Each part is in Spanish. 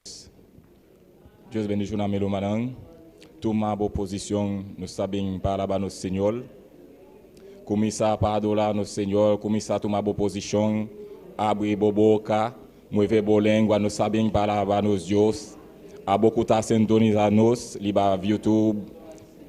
Dios bendiga a mi hermano. Toma posición, nos sabemos para nuestro Señor. Começa a adorar no Senhor, começa a tomar boa posição, abrir boa boca, mover boa língua, nós sabemos para nos Deus. A boca está sintonizando nos, liba YouTube,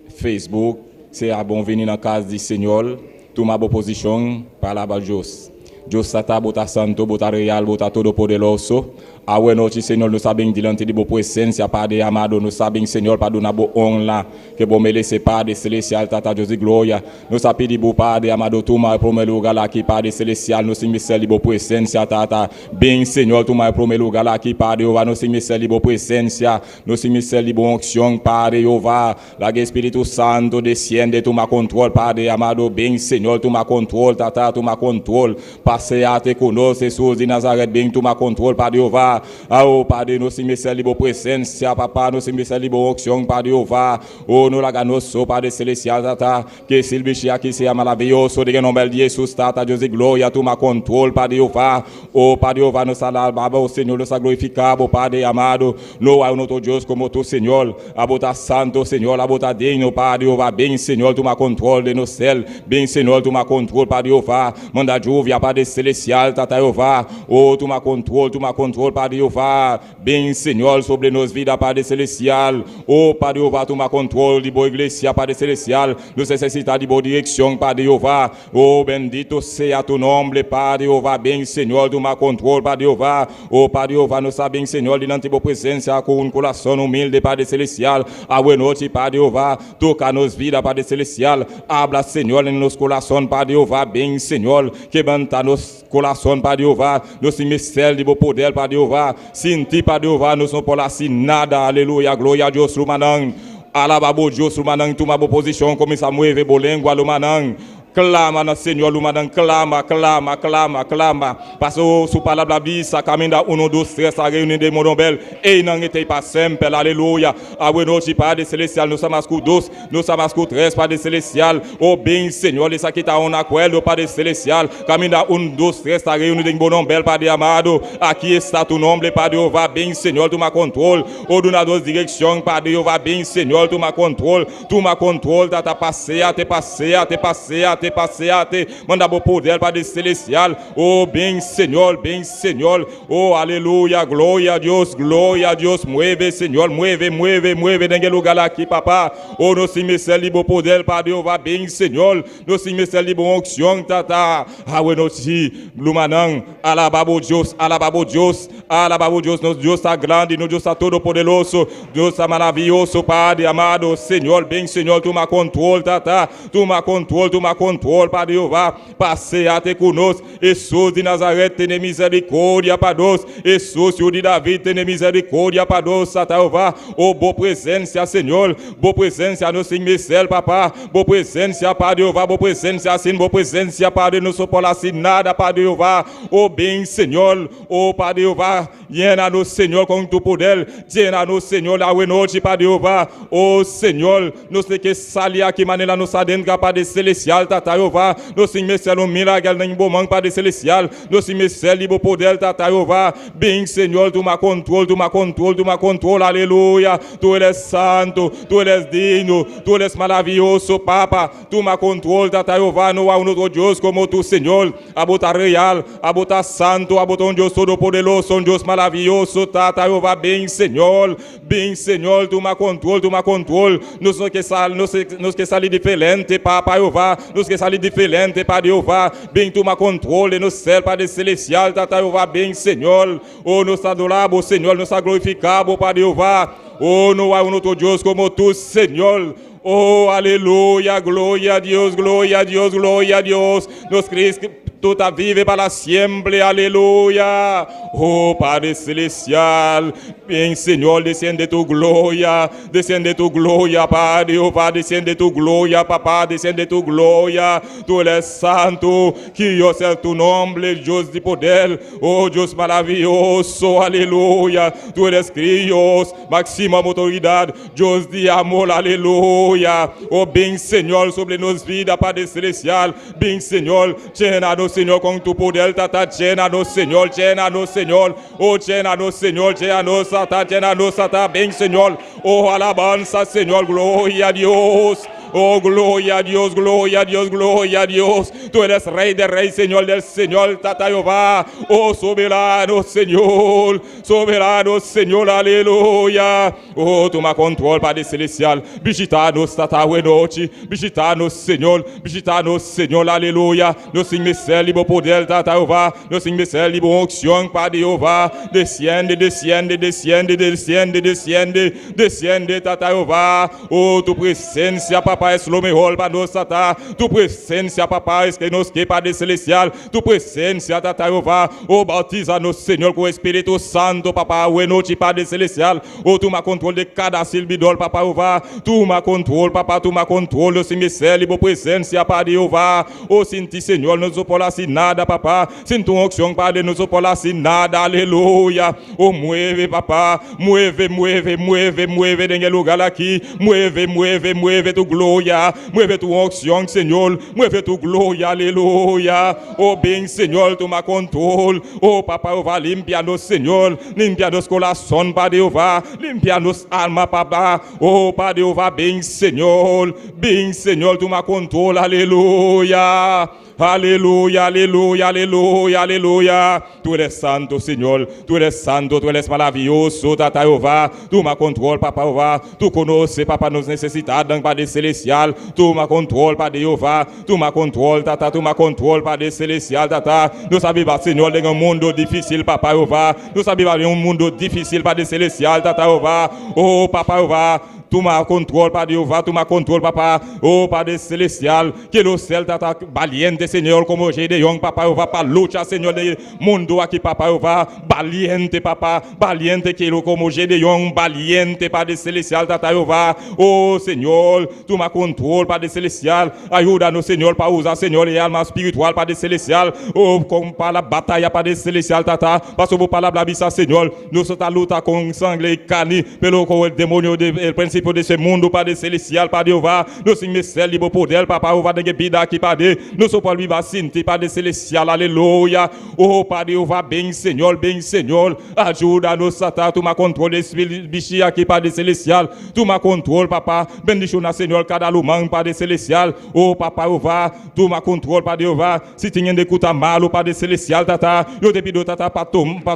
Facebook, seja bom vir na casa do Senhor, tomar boa posição, para Deus. Deus está bota santo, bota real, bota todo poderoso. A boa noite, Senhor, nós sabemos diante de boa presença, Padre amado, nós sabemos, Senhor, para dar boa honra, que bom merece, Padre celestial, Tata Deus de glória. Nós pedimos, Padre amado, toma o primeiro lugar aqui, Padre celestial, nós sabemos de boa presença, Tata. Bem, Senhor, toma o primeiro lugar aqui, Padre, nós sabemos de boa presença, nós sabemos de boa unção, Padre, Jeová. Lá que Espírito Santo descende, toma controle, Padre amado, bem, Senhor, toma controle, Tata, toma controle. Passeate conosco, Jesus de Nazaré, bem, toma controle, Padre Jeová. Oh, Padre, nós sabemos de boa presença, Papá, nós sabemos de boa unção, Padre Jeová. Oh, no laganoso, Padre celestial, Tata, que esse bicho aqui seja maravilhoso, de nome de Jesus, Tata, Deus de glória, toma controle, Padre Jeová. Oh, Padre Jeová, nos alabamos, o Senhor, nos glorificamos, Padre amado. Não há um outro Deus como tu, Senhor. A botar santo, Senhor, a botar digno, Padre Jeová. Bem, Senhor, toma controle de no céu. Bem, Senhor, toma controle, Padre Jeová. Manda lluvia, Padre celestial, Tata Jeová. Oh, toma controle, Padre Jeová. Bem, Senhor, sobre nos vida, Padre celestial. Oh, Padre Jeová, toma controle de boa igreja, Padre celestial. Nos necessita de boa direção, Padre Jeová. Oh, bendito seja tu nome, Padre Jeová. Bem, Senhor, toma controle, Padre Jeová. Oh, Padre Jeová, nós sabemos, Senhor, diante de boa presença, com um coração humilde, Padre celestial. A boa noite, Padre Jeová. Toca nos vida, Padre celestial. Habla, Senhor, em nos coração, Padre Jeová. Bem, Senhor, quebranta nos coração, Padre Jeová. Nos mistério de boa poder, Padre Jeová. Sem ti, Padre Jeová, nós não podemos assim nada. Aleluia, glória a Deus, Lumanang. Alababo Deus, Lumanang, toma boa posição, começa a mover boa língua, Lumanang. Clama no Senhor, Lumanang, clama. Parce que sous palavra bisa, caminha 1, 2, 3, a reunião de Monombel, e não était pas simple, alléluia. A boa noite, Padre celestial, nous sommes com 2, nous sommes com 3, Padre celestial. Oh, bem, Senhor, isso aqui está um acordo, Padre celestial. Caminha 1, 2, 3, a reunião de Monombel, Padre amado. Aqui está tu nome, Padre Jeová, bem, Senhor, toma controle. Oh, donador de direção, Padre Jeová, bem, Senhor, toma controle, tata, passeate. Manda bom poder, Padre celestial. Oh, bem, Senhor. Oh, aleluia, glória a Deus. Mueve, Senhor, mueve. Nenhum lugar aqui, papá. Oh, nós temos de bom poder, Padre Jeová, bem, Senhor. Nós temos de bom unção, tata. Ah, bueno, sim, Lumanang, alababo Deus. Nosso Deus está grande, nosso Deus está todo poderoso. Deus está maravilhoso, Padre amado. Senhor, bem, Senhor, toma controle, tata. Toma controle, Padre Jeová, passeate conosco. Jesus de Nazaré, tenha misericórdia para nós. Jesus, Filho de Davi, tenha misericórdia para nós, Tata Jeová. Oh, boa presença, Senhor. Boa presença, no Senhor, papá. Boa presença, Padre Jeová. Boa presença, assim, boa presença, Padre. Não sou por assim nada, Padre Jeová. Oh, bem, Senhor. Oh, Padre Jeová. Llena-nos, Senhor, com tu poder. Llena-nos, Senhor, a noite, Padre Jeová. Oh, Senhor, nós temos que sair aqui, maneira, nos adentra, Padre celestial, Tata Jeová. Nós temos um milagre em bom mango, Padre celestial. Nós temos o poder, Tata Jeová. Bem, Senhor, toma controle, aleluia. Tu eres santo, tu eres digno, tu eres maravilhoso, Papa. Toma controle, Tata Jeová. Não há um outro Deus como tu, Senhor. A botar real, a botar santo, a botar um Deus todo poderoso, um Deus maravilhoso, Tata Jeová. Bem, Senhor, toma controle. Nós que sair diferente, Papa Jeová. Nós que sair diferente, Padre Jeová. Bem, toma controle no céu, Padre celestial, Tata Jeová. Bem, Senhor. Oh, nos adoramos, Senhor, nos glorificamos, Padre Jeová. Oh, não há um outro Deus como tu, Senhor. Oh, aleluia, glória a Deus. Nos Cristo, tu está vive para sempre, aleluia. Oh, Padre celestial, bem, Senhor, descende tu glória, Padre Jeová, descende tu glória, papá, descende tu glória. Tu eres santo, que eu sei tu nome, Deus de poder, oh, Deus maravilhoso, aleluia. Tu eres Cristo, máxima autoridade, Deus de amor, aleluia. Oh, bem, Senhor, sobre nos vida, Padre celestial, bem, Senhor, llena-nos, Seigneur, con tu poder, tata, llena-nous, Seigneur, llena-nous, Seigneur. Oh, llena-nous, Seigneur, llena-nous, tata, llena-nous, tata, bien, Seigneur. Oh, alabanza, Señor, gloria a Dios. Oh, gloria a Dios, gloria a Dios, gloria a Dios. Tú eres Rey de Rey, Señor del Señor, Tata Jehová. Oh, soberano, Señor. Soberano, Señor, aleluya. Oh, toma control, Padre Celestial. Visita-nos, Tata, buena noche. Visita-nos, Señor. Visita-nos, Señor, aleluya. Nos inmesel, libo poder, Tata Jehová. Nos inmesel, libo unción, Padre Jehová. Desciende, desciende, desciende, desciende, desciende, desciende, Tata Jehová. Oh, tu presencia, papá, es lo mejor para nós, Tata. Tu presencia, papá, es que nos que, Padre Celestial. Tu presencia, Tata Jehová. Oh, bautiza-nos, Señor, com o Espírito Santo, papá. Buena noche, Padre Celestial. Oh, toma controle de cada silbidor, papá Jehová. Toma controle, papá, toma controle. Sem me célibo presencia, Padre Jehová. Oh, sem ti, Senhor, não sou por assim nada, papá. Sem tua unção, Padre, não sou por assim nada. Aleluia. Oh, mueve, papá. Mueve, mueve, mueve, mueve en el lugar aqui. Mueve, mueve, mueve tu glória. Mueve tu unção, Senhor. Mueve tu glória. Aleluia. Oh, bem, Senhor, toma controle. Oh, papá, Jehová, limpia-nos, Senhor. Limpia-nos coração, Padre Jehová. Limpia-nos alma, papá. Oh, Padre Jehová, bem, Senhor. Bem, Senhor, toma controle. Aleluia. Aleluya, aleluya, aleluya, aleluya. Tú eres santo, Señor. Tú eres santo, tú eres maravilloso, Tata Jehová. Toma control, Papá Jehová. Tú conoces, Papá, nos necessidades, Padre Celestial. Toma control, Padre Jehová. Toma control, Tata. Toma control, Padre Celestial, Tata. Nous sabemos, Senhor, em um mundo difícil, Papá Jehová. Nous sabemos, em um mundo difícil, Padre Celestial, Tata Jehová. Oh, Papá Jehová. Toma control, Padre Jehová, toma control, papá. Oh, Padre Celestial, que o céu está valiente, Senhor, como Gedeon, papá Jehová, para lutar, Senhor, do mundo aqui, papá Jehová. Valiente, papá, valiente, que como Gedeon, valiente, Padre Celestial, tata Jehová. Oh, Senhor, toma control, Padre Celestial. Ajuda-nos, Senhor, para usar, Senhor, e alma espiritual, Padre Celestial. Oh, como para a batalha, Padre Celestial, tata. Passou por palavra, Senhor. Nós está luta com sangue e carne, pelo demônio, o princípio desse mundo, Padre Celestial, Padre Jehová. Nós sim, libo poder, Papá Jehová, de vida aqui, Padre. Nós só podemos viver assim, Padre Celestial, aleluia. Oh, Padre Jehová, bem, Senhor, ajuda-nos, Satã, toma controle desse bicho aqui, Padre Celestial. Toma controle, Papá. Bendição, Senhor, cada lumão, Padre Celestial. Oh, Papá Jehová, toma controle, Padre Jehová. Se tinha de escutar mal, Padre Celestial, Tata. Eu te pido, Tata, para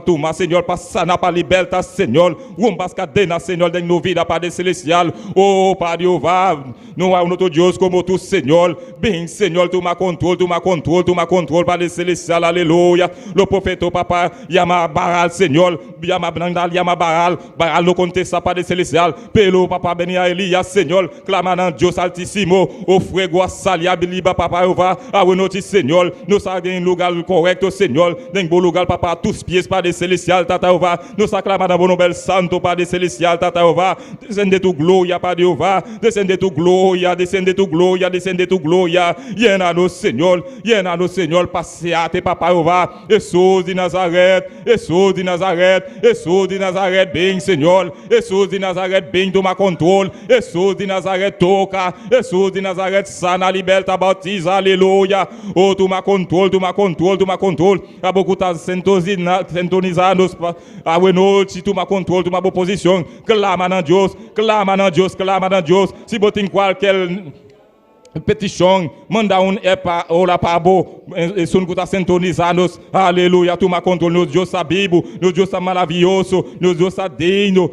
tomar, Senhor, para sanar, para libertar, Senhor. Rompas cadenas, Senhor, de nossa vida, Padre Celestial. Oh, Padre Jehová, não há um outro Deus como tu, Senhor. Bem, Senhor, toma controle, Padre Celestial, aleluia. O profeta, papá, chama Baal, Senhor. Chama Brandal, chama Baal. Baal não contesta, Padre Celestial. Pelo, papá, Benia Elias, Senhor. Clamando a Deus Altíssimo. O fuego a salia, biliba, papá Jehová. A noite, Senhor. Nos sabe em lugar correto, Senhor. Em bom lugar, papá, tus pies, Padre Celestial, Tata Jehová. Nos aclamando a bom nobel santo, Padre Celestial, Tata Jehová. Descende tu glória, Padre Jehová. Descende tu glória, descende tu glória, descende tu glória. Llena-nos, Senhor. Llena-nos, Senhor. Passeate, Papá Jehová. Jesus de Nazaré. Jesus de Nazaré. Jesus de Nazaré, bem, Senhor. Jesus de Nazaré, bem, toma controle. Jesus de Nazaré, toca. Jesus de Nazaré, sana, liberta, bautiza, aleluia. Oh, toma controle, toma controle, toma controle. A boca está sintonizados. A noite, toma controle, toma boa posição. Clama a Deus, clama a Deus, clama a Deus. Se botar em qualquer petição, manda para orar para bo, son que está sintonizados, aleluia, toma controle, nos Deus está vivo, nos Deus está maravilhoso, nos Deus está digno,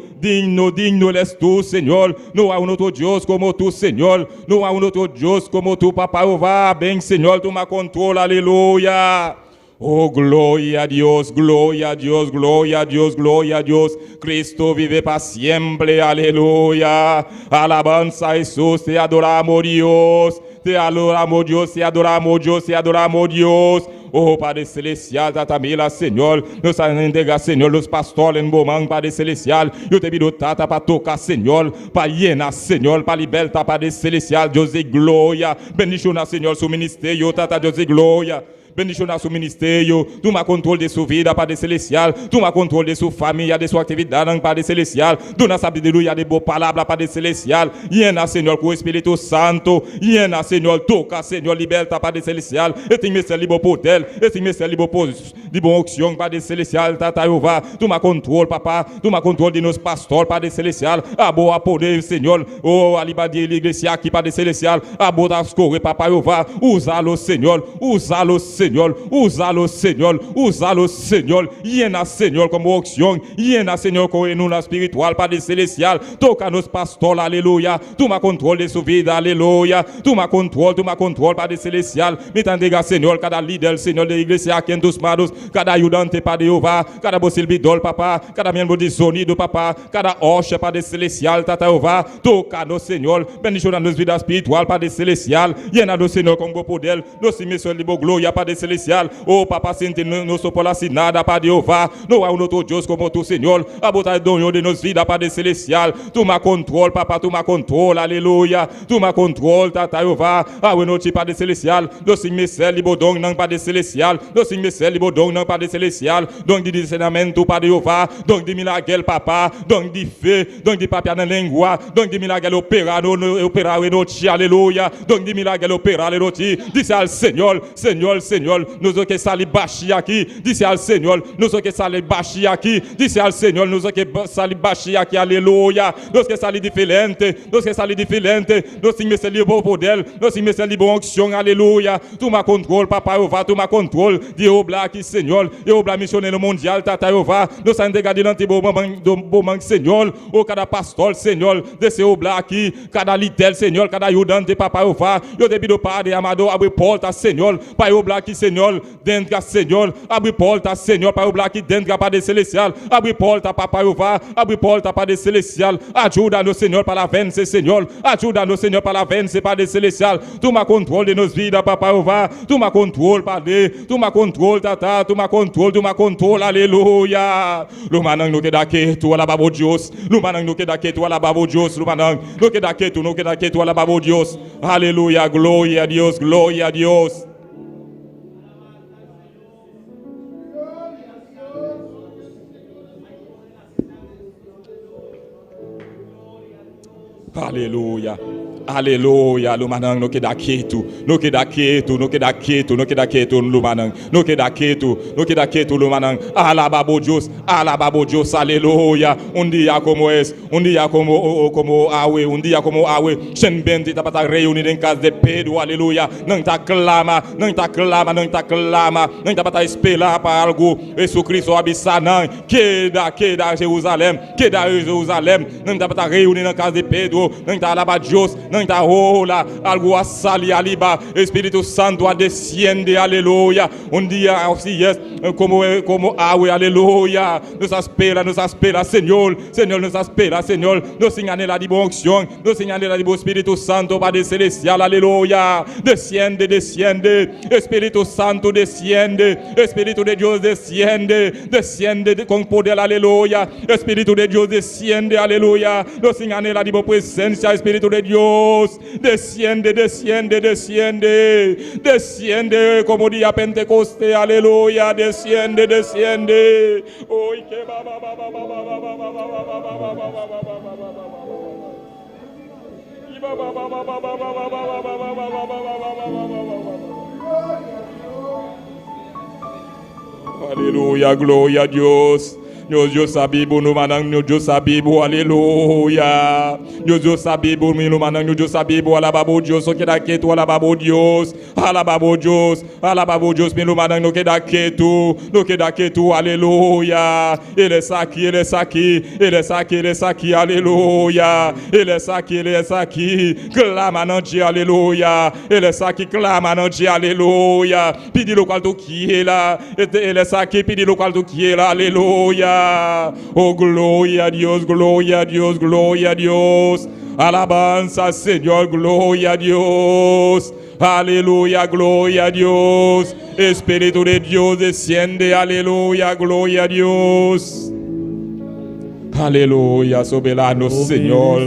és tu, Senhor. Não há outro Deus como tu, Senhor. Não há outro Deus como tu, Papá Jehová, bem, Senhor, toma controle, aleluia. Oh, gloria a Dios, gloria a Dios, gloria a Dios, gloria a Dios. Cristo vive para siempre, aleluya. Alabanza a Jesús, te adoramos, Dios. Te adoramos, Dios, te adoramos, Dios, te adoramos, Dios. Oh, Padre Celestial, Tatamila, Senhor. Nos entrega, Senhor, os pastores em Bomang, Padre Celestial. Eu te pido, Tata, para tocar, Senhor, para llenar, Senhor, para libertar, Padre Celestial. Deus de glória. Bendição, Senhor, seu ministério, Tata, Deus de glória. Bénédiction dans son ministère, tout ma contrôle de sous vie, Padre Célestial, tout ma contrôle de sous famille, de sous activité, dans Padre Célestial, tout dans sa vie, il y a des beaux palabres, Padre Célestial, il y en a, Seigneur, pour Espíritu Santo, il y en a, Seigneur, toca, Seigneur, liberté, Padre Célestial, et tu me sais libre pour tel, et tu me sais libre pour libre onction, Padre Célestial, Tata Yova, tout ma contrôle, papa, tout ma contrôle de nos pasteurs, Padre Célestial, abo apode, Seigneur, oh, alibadi l'église qui Padre Célestial, abo d'ascore, papa Yova, usa-le, Seigneur, usa-le, Seigneur, usa-le, Seigneur, usa-le, Seigneur, il y en a, Seigneur, comme onction, il y en a, Seigneur, comme nous, la spirituelle, Padre Célestial, toca nos pasteurs, alléluia, tout ma contrôle de sous vie, alléluia, tout ma contrôle, Padre Célestial, mettez dégâts, Seigneur, cada leader, Seigneur, de l'église, qui est tous mados, cada ayudante, Padre Yova, cada bosil bidol, papa, cada miembro de sonido, papa, cada hoche, Padre Célestial, tata Yova, toca nos, Seigneur, bénédiction dans nos vidas spirituelles, Padre Célestial, y en a nos, Seigneur, comme beau d'elle, nos messieurs, libre gloria, Padre Célestial, oh, papa, sente, nos sopola, sinada, Padre Yova, nous avons notre Dieu comme tout, Seigneur, abota donio de nos vidas, Padre Célestial, tout ma contrôle, papa, tout ma contrôle, alléluia, tout ma contrôle, tata Yova, ah, oui, notre Padre Célestial, nos messieurs, libre don, non, Padre Célestial, nos messieurs, libre don, non, Padre Célestial, donc di discernimento, Padre Yova, donc di milagre, papa, donc di feu, donc di papia dans lingua, donc di milagre opéra, opéra, notre alléluia, donc di milagre opéra, le roti, dis al Seigneur, Seigneur, Seigneur, nous que sali bashi aki, dis al Seigneur, nous que sali bashi aki, dis al Seigneur, nous que sali bashi aki, alléluia, nous que sali différente, nous que sali différente, nous que sali libre podel, nous que sali libre onction, alléluia, tout ma contrôle, papa Yova, tout ma contrôle, di obla qui Seigneur, et obla missionnaire mondial, tata Yova, nous sommes dégagés dans tes beaux moments, Seigneur, au cada pasteur, Seigneur, de ces obla qui, cada litel, Seigneur, cada ayudante, papa Yova, yo debi do Padre amado, abri porta, Seigneur, pa obla qui Seigneur, dentro, Seigneur, abri porta, Seigneur, pa obla qui dentro, Padre Celestial, abri porta, papa Yova, abri porta, Padre Celestial, ajuda-nos, Seigneur, para la vence, Seigneur, ajuda-nos, Seigneur, para la vence, Padre Celestial, tu ma contrôle de nos vidas, papa Yova, tu ma contrôle, Padre, tu ma contrôle, tata, tu ma contrôle, alléluia, lumanang no que daqui, tu ala babo Dios, lumanang no que daqui, tu ala babo Dios, lumanang no que daqui, tu ala babo Dios, alléluia, gloria a Dios, gloria a Dios. Alléluia. Alléluia, lumanang no que daqui tu, no que daqui tu, no que daqui tu, no que daqui tu, lumanang, no que daqui tu, lumanang, alababo Dios, alléluia. Un día como es, un día como awe, un día como awe, shen benti tapata reunir en casa de Pedro, aleluia. Não ta clama, não ta tapata esperar para algo, Jesucristo abisanan, queda Jerusalém, não tapata reunir en casa de Pedro, não ta alaba Dios, não está rola, algo a salir aliba, Espíritu Santo a desciende, aleluya. Un día así es, como agua, aleluya. Nos espera, Señor, nos espera, Señor. Nos señala la dimensión, nos señala la Espíritu Santo, Padre Celestial, aleluya. Desciende, Espíritu Santo desciende, Espíritu de Dios desciende con poder, aleluya. Espíritu de Dios desciende, aleluya. Nos señala la presencia, Espíritu de Dios. Desciende como día Pentecoste, aleluya, desciende. Hoy que aleluya, gloria a Dios. Dios sabibu no manang Dios sabibu, aleluya. Dios sabibu no manang Dios sabibu, alababo Dios, o que daqui tu alababo Dios, alababo Dios, no manang no que daqui tu, aleluya. Ele está aqui, aleluya. Ele está aqui, clama não dia, aleluya. Ele está aqui, clama não dia, aleluya. Pedi lo qual tu quiera, ele está aqui, pedi lo qual tu quiera, aleluya. Oh, gloria a Dios, alabanza, Señor, gloria a Dios, aleluya, gloria a Dios, Espíritu de Dios desciende, aleluya, gloria a Dios, aleluya, soberano Señor,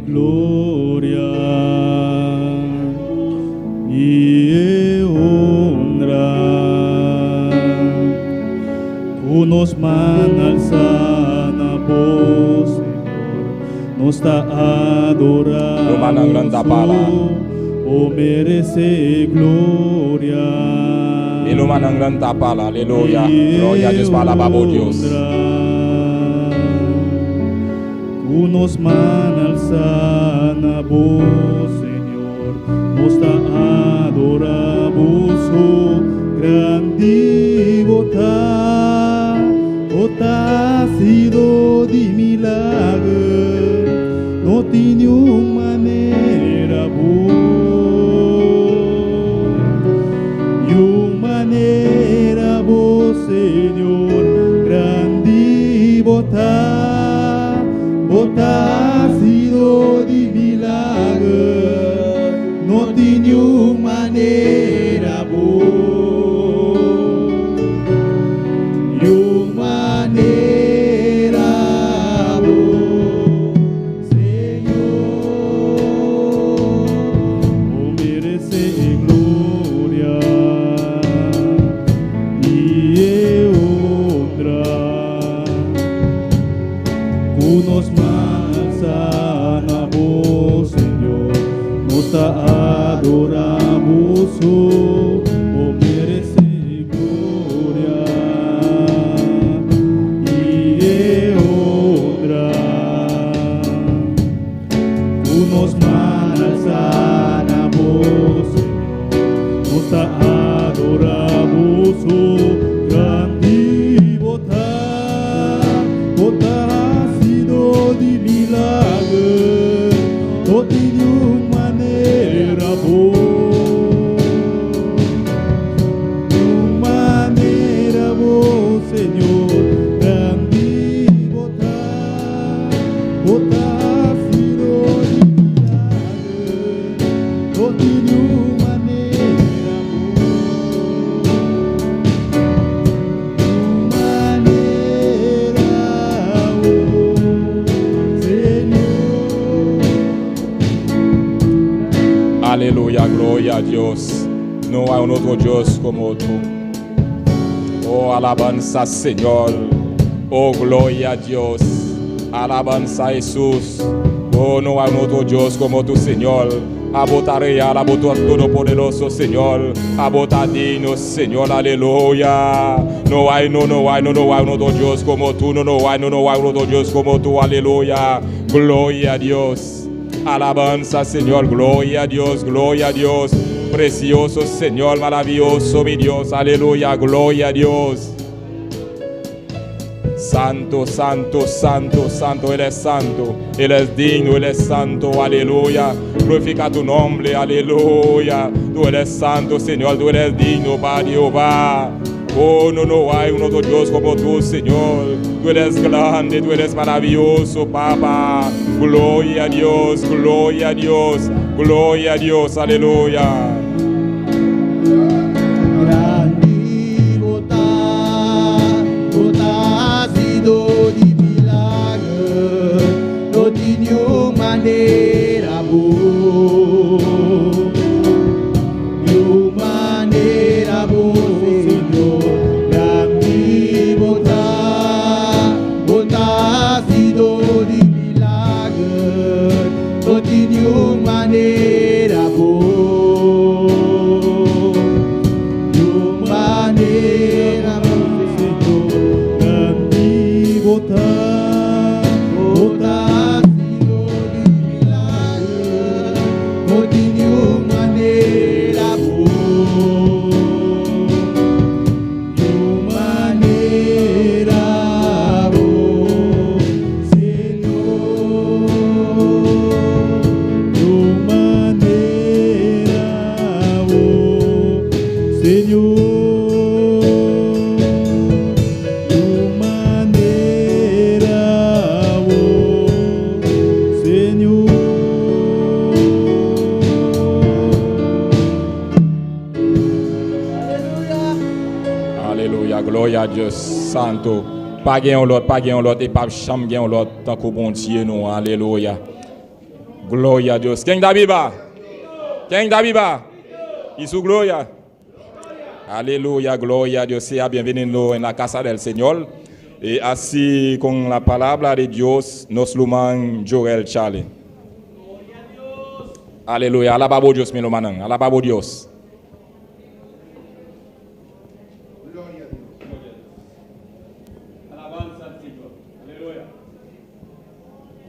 gloria y honra. nos manda alzar la voz, Señor, nos da adoración, oh merece gloria. Y lo mandan tapala, aleluya. Gloria a Dios, palabra a Dios. Tú nos manda alzar la voz, Señor, nos da adoración, grande vota sido de milagre, no tiene una manera vos, Señor, grande vota sido de milagre, no tiene una manera vos. Adoramos, oh, merece gloria y honra. Tú nos mandas a voz, Señor, nos adoramos, oh, grande votar ha sido de milagre, no tiene manera vos, Señor, grande votar sido de milagre, no tiene manera Señor. Aleluya, gloria a Dios. No hay un otro Dios como tú. Oh, alabanza, Señor. Oh, gloria a Dios. Alabanza, Jesús. Oh, no hay un otro Dios como tú, Señor. Abota real, abota todopoderoso, Señor. Abota digno, Señor. Aleluya. No hay un otro Dios como tú. No hay un otro Dios como tú. Aleluya. Gloria a Dios. Alabanza, Señor, gloria a Dios, precioso Señor, maravilloso mi Dios, aleluya, gloria a Dios. Santo, santo, santo, santo, Él es digno, Él es santo, aleluya. Glorifica tu nombre, aleluya. Tú eres santo, Señor, tú eres digno, Padre Jehová. Oh, no hay un otro Dios como tú, Señor. Tú eres grande, tú eres maravilloso, Papá. Gloria a Dios, gloria a Dios, gloria a Dios, aleluya. Grande vota sido de milagre, no tiene manera vos. Manera vos, manera vos, Señor, grande votar sido de milagre, no tiene manera vos, manera vos, Señor. Gloria a Dieu santo. Pas gain l'autre et pas chambre gain l'autre tant que bon Dieu nous. Alléluia. Gloria a Dieu. King Daviba. Y su gloria. Aleluya, gloria a Dios. Sea bienvenido en la casa del Señor. Y así con la palabra de Dios nos lo man Joel Charlie. Aleluya, alabado Dios, mi hermano, alabado Dios.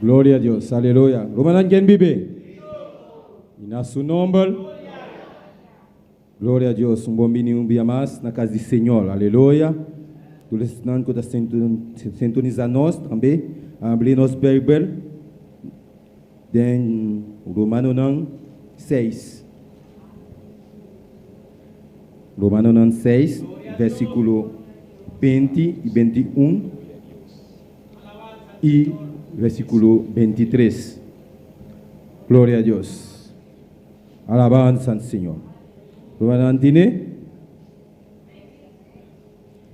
Gloria a Dios, aleluya. Romanan quien vive. Y na su nombre. Gloria a Dios, un bom menino, um dia mais na casa do Senhor, aleluia. Tu listenando que está sintonizando nós também, abrir nosso Bíblia, em Romano 6. Romano 6, versículo 20 e 21 e versículo 23. Glória a Deus. Alabanza al Señor. Romano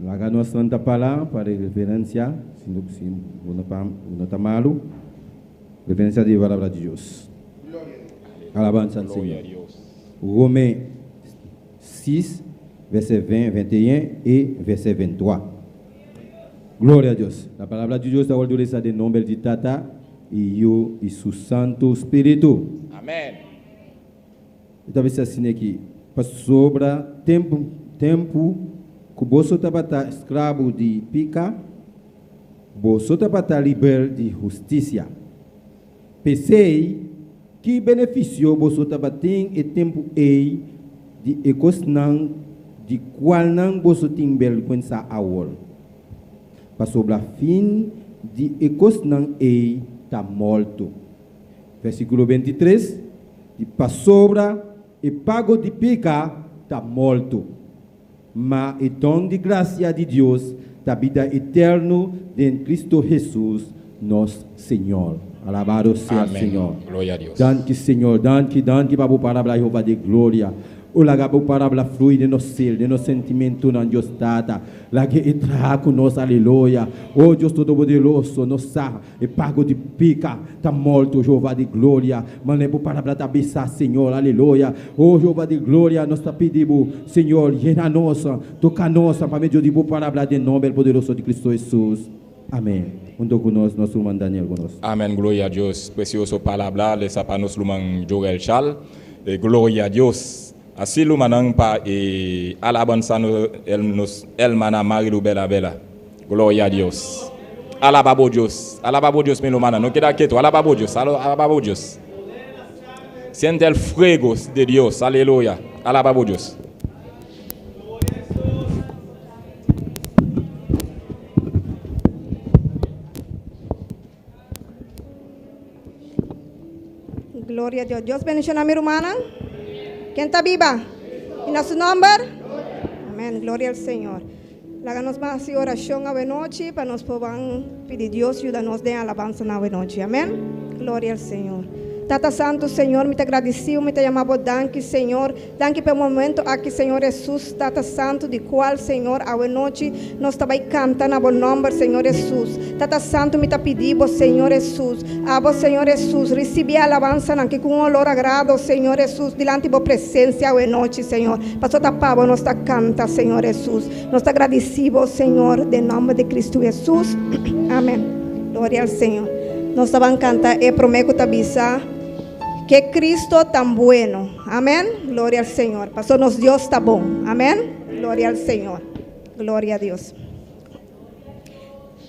Laga nossa santa palavra para referência, se não está malo, referência da palavra de Deus. Alabanza al Senhor. Romains 6, verset 20, 21 e verset 23. Glória a Deus. A palavra de Deus está ordenada em nome de Tata e eu e seu Santo Espírito. Amém. Então, vai ser assim aqui. Para sobra tempo que você está escravo de pica, você está livre de justiça. Pensei que benefício você está tendo e tempo aí de ecosnan de qual não você tem vergonha a hora. Para sobre a fim de ecosnan aí está morto. Versículo 23. E para sobra e pago de pica está morto. Mas o dom de graça de Deus da vida eterna em Cristo Jesus, nosso Senhor. Alabado seja o Senhor. Glória a Deus. Danke, Senhor. Danke para a palavra Jeová de glória. O laga para a palavra flui de nosso ser, de nosso sentimento na Deus data. Laga entra conosco, aleluia. Oh Deus todo-poderoso, nossa, e pago de pica, está morto, Jeová de glória. Mas para a palavra da bisa, Senhor, aleluia. Oh Jeová de glória, nós te pedimos, Senhor, llena nossa, toca nossa, para meio de boa palavra de nome poderoso de Cristo Jesus. Amém. Junto conosco, nosso irmão Daniel conosco. Amén, gloria a Dios. Precioso palabra, les apanos luman Joel Chal. Gloria a Dios. Así lumanan pa alabanza el mana marilu bela bela. Gloria a Dios. Alababo Dios mi lumana. No queda quieto, alababo Dios. Siente el fuego de Dios, aleluya. Alababo Dios. Gloria a Dios. Dios bendiga a mi hermana. ¿Quién está viva? ¿Y en su nombre? Amén. Gloria al Señor. Háganos más y oración a noche para nos puedan pedir Dios ayúdanos de alabanza a noche. Amén. Gloria al Señor. Tata Santo, Senhor, me te agradecido, me te llamamos, danke, Senhor. Danke pelo momento aqui, Senhor Jesus, Tata Santo, de qual, Senhor, a noite nós também cantando a bom nome, Senhor Jesus. Tata Santo, me te pedimos, Senhor Jesus, a Senhor Jesus, recebi a alabança aqui com olor agrado, Senhor Jesus, diante da presença a noite, Senhor. Passou tapado, nós te canta, Senhor Jesus. Nós te agradecemos, Senhor, em nome de Cristo Jesus. Amém. Glória ao Senhor. Nós vamos cantar e prometo te avisar que Cristo tan bueno. Amén. Gloria al Señor. Pastor, nos Dios está bon. Amén. Gloria al Señor. Gloria a Dios.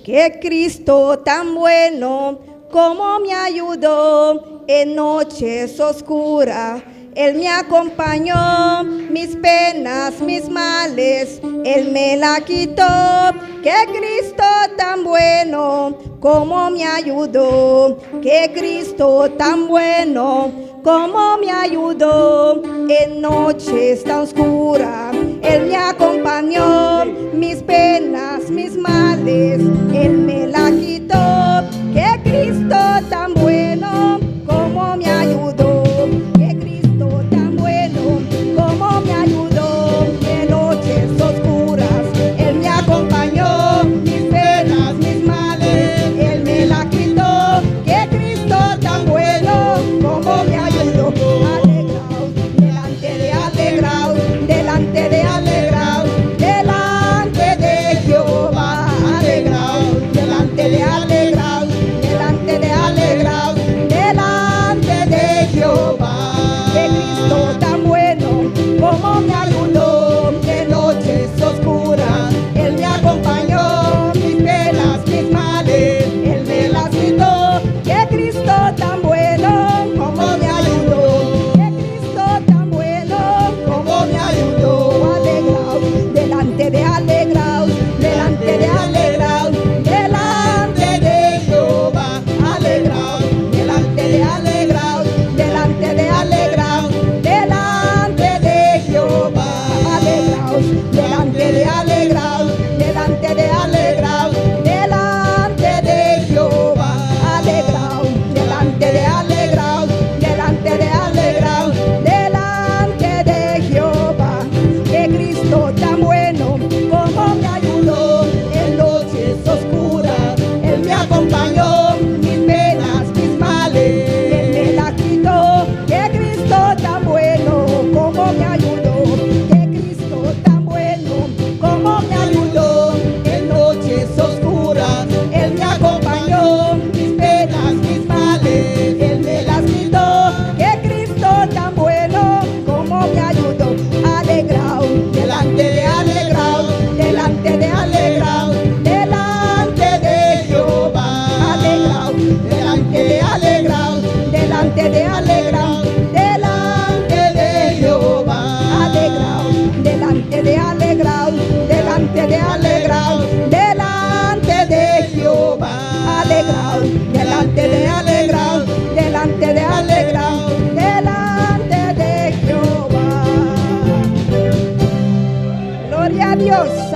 Que Cristo tan bueno, como me ayudó en noches oscuras. Él me acompañó, mis penas, mis males, Él me la quitó. Que Cristo tan bueno, como me ayudó. Que Cristo tan bueno, como me ayudó. En noches tan oscuras, Él me acompañó, mis penas, mis males, Él me la quitó. Que Cristo tan bueno, como me ayudó. Como me ayudó en noches oscuras, Él me acompañó, mis penas, mis males, Él me la quitó. Que Cristo tan bueno, como me ayudó. Alegraos, delante de alegraos, delante de alegraos, delante de Jehová. Alegraos,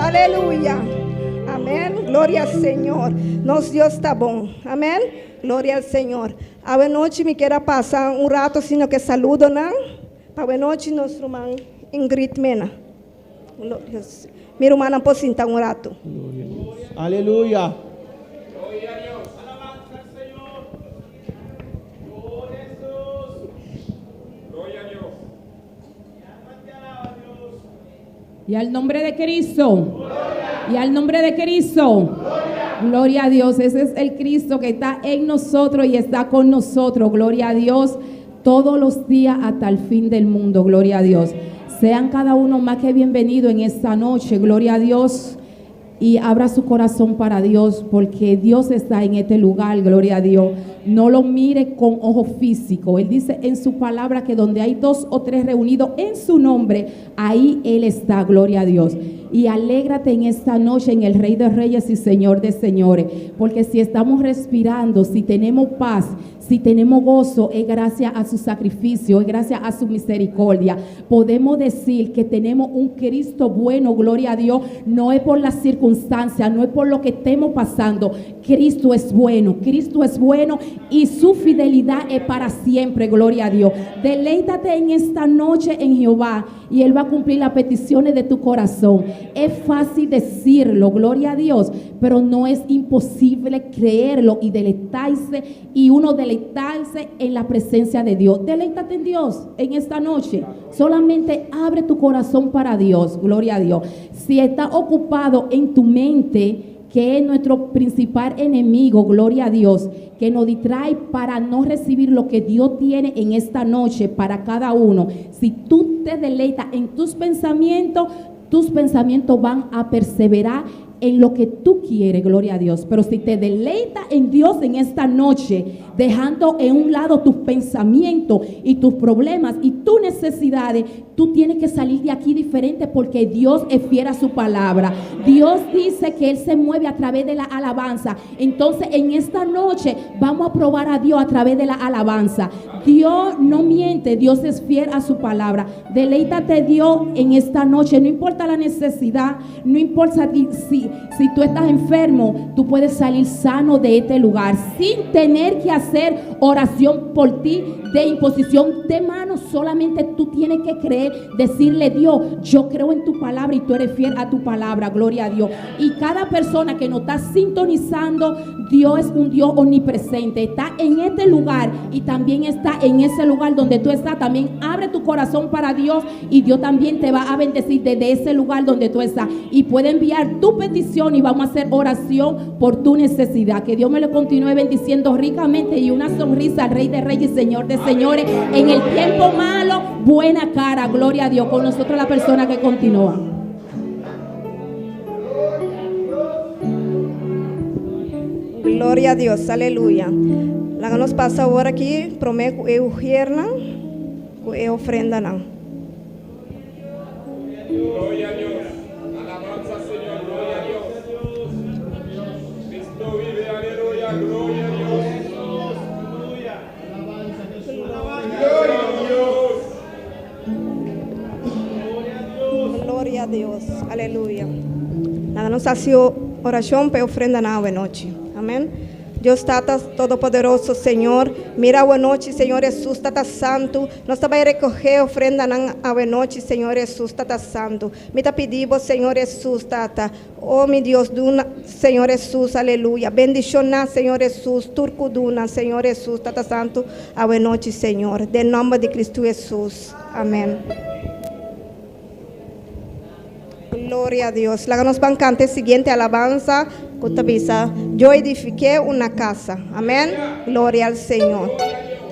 aleluya. Amén, gloria al Señor. Nos Dios está bom, amén, gloria al Señor. A boa noite, me quero passar rato, sino que saludo, não? A boa noite, nosso irmão Ingrid Mena. Minha irmã não pode sentar rato. Aleluya. Y al nombre de Cristo. Y al nombre de Cristo. Gloria a Dios. Ese es el Cristo que está en nosotros y está con nosotros. Gloria a Dios. Todos los días hasta el fin del mundo. Gloria a Dios. Sean cada uno más que bienvenidos en esta noche. Gloria a Dios. Y abra su corazón para Dios, porque Dios está en este lugar. Gloria a Dios. No lo mire con ojo físico. Él dice en su palabra que donde hay 2 o 3 reunidos en su nombre, ahí Él está. Gloria a Dios. Y alégrate en esta noche en el Rey de Reyes y Señor de Señores, porque si estamos respirando, si tenemos paz, si tenemos gozo, es gracias a su sacrificio, es gracias a su misericordia. Podemos decir que tenemos un Cristo bueno, gloria a Dios. No es por las circunstancias, no es por lo que estemos pasando. Cristo es bueno y su fidelidad es para siempre, gloria a Dios. Deleítate en esta noche en Jehová y Él va a cumplir las peticiones de tu corazón. Es fácil decirlo, gloria a Dios, pero no es imposible creerlo y deleitarse, y uno deleitarse en la presencia de Dios. Deleítate en Dios en esta noche. Solamente abre tu corazón para Dios, gloria a Dios. Si está ocupado en tu mente, que es nuestro principal enemigo, gloria a Dios, que nos distrae para no recibir lo que Dios tiene en esta noche para cada uno. Si tú te deleitas en tus pensamientos van a perseverar en lo que tú quieres, gloria a Dios. Pero si te deleitas en Dios en esta noche, dejando en un lado tus pensamientos y tus problemas y tus necesidades, tú tienes que salir de aquí diferente, porque Dios es fiel a su palabra. Dios dice que Él se mueve a través de la alabanza. Entonces en esta noche vamos a probar a Dios a través de la alabanza. Dios no miente, Dios es fiel a su palabra. Deleítate Dios en esta noche, no importa la necesidad, no importa si tú estás enfermo, tú puedes salir sano de este lugar sin tener que hacer oración por ti de imposición de manos. Solamente tú tienes que creer, decirle: Dios, yo creo en tu palabra y tú eres fiel a tu palabra, gloria a Dios. Y cada persona que nos está sintonizando, Dios es un Dios omnipresente, está en este lugar y también está en ese lugar donde tú estás. También abre tu corazón para Dios y Dios también te va a bendecir desde ese lugar donde tú estás, y puede enviar tu petición y vamos a hacer oración por tu necesidad. Que Dios me lo continúe bendiciendo ricamente, y una sonrisa al Rey de Reyes y Señor de Señores. En el tiempo malo, buena cara, gloria a Dios. Con nosotros la persona que continúa. Gloria a Dios, aleluya. La que nos pasa ahora aquí, prometo eu hierna, eu ofrenda não. Gloria a Dios. Alabanza, Señor. Gloria a Dios. Cristo vive. Aleluya. Gloria a Dios. Gloria a Dios, aleluya. La que nos hace oración para ofrenda na buena noche. Amén. Deus Tata Todo-Poderoso, Senhor, mira a boa noite, Senhor Jesus, Tata Santo, nós também recorrer ofrenda na boa noite, Senhor Jesus, Tata Santo, me tá pedindo, Senhor Jesus, Tata, oh meu Deus, duna, Senhor Jesus, aleluia, bendicionar, Senhor Jesus, turco duna, Senhor Jesus, Tata Santo, a boa noite, Senhor, de nome de Cristo Jesus, amém. Gloria a Dios. La que nos van a cantar siguiente alabanza, yo edifiqué una casa. Amén. Gloria al Señor.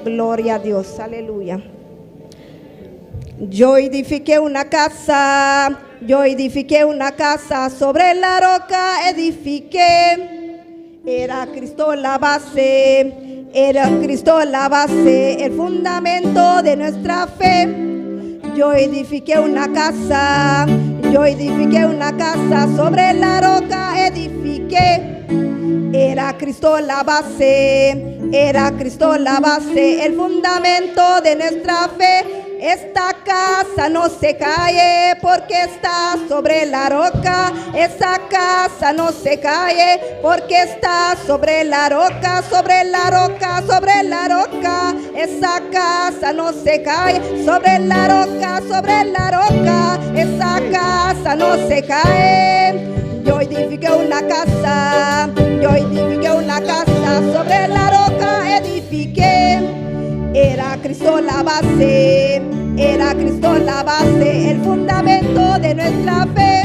Gloria a Dios. Aleluya. Yo edifiqué una casa. Yo edifiqué una casa. Sobre la roca edifiqué. Era Cristo la base. Era Cristo la base. El fundamento de nuestra fe. Yo edifiqué una casa. Yo edifiqué una casa, sobre la roca edifiqué. Era Cristo la base, era Cristo la base, el fundamento de nuestra fe. Esta casa no se cae porque está sobre la roca. Esa casa no se cae porque está sobre la roca, sobre la roca, sobre la roca. Esa casa no se cae sobre la roca, sobre la roca. Esa casa no se cae. Yo edifiqué una casa, yo edifiqué una casa sobre la roca, edifiqué. Era Cristo la base, era Cristo la base, el fundamento de nuestra fe.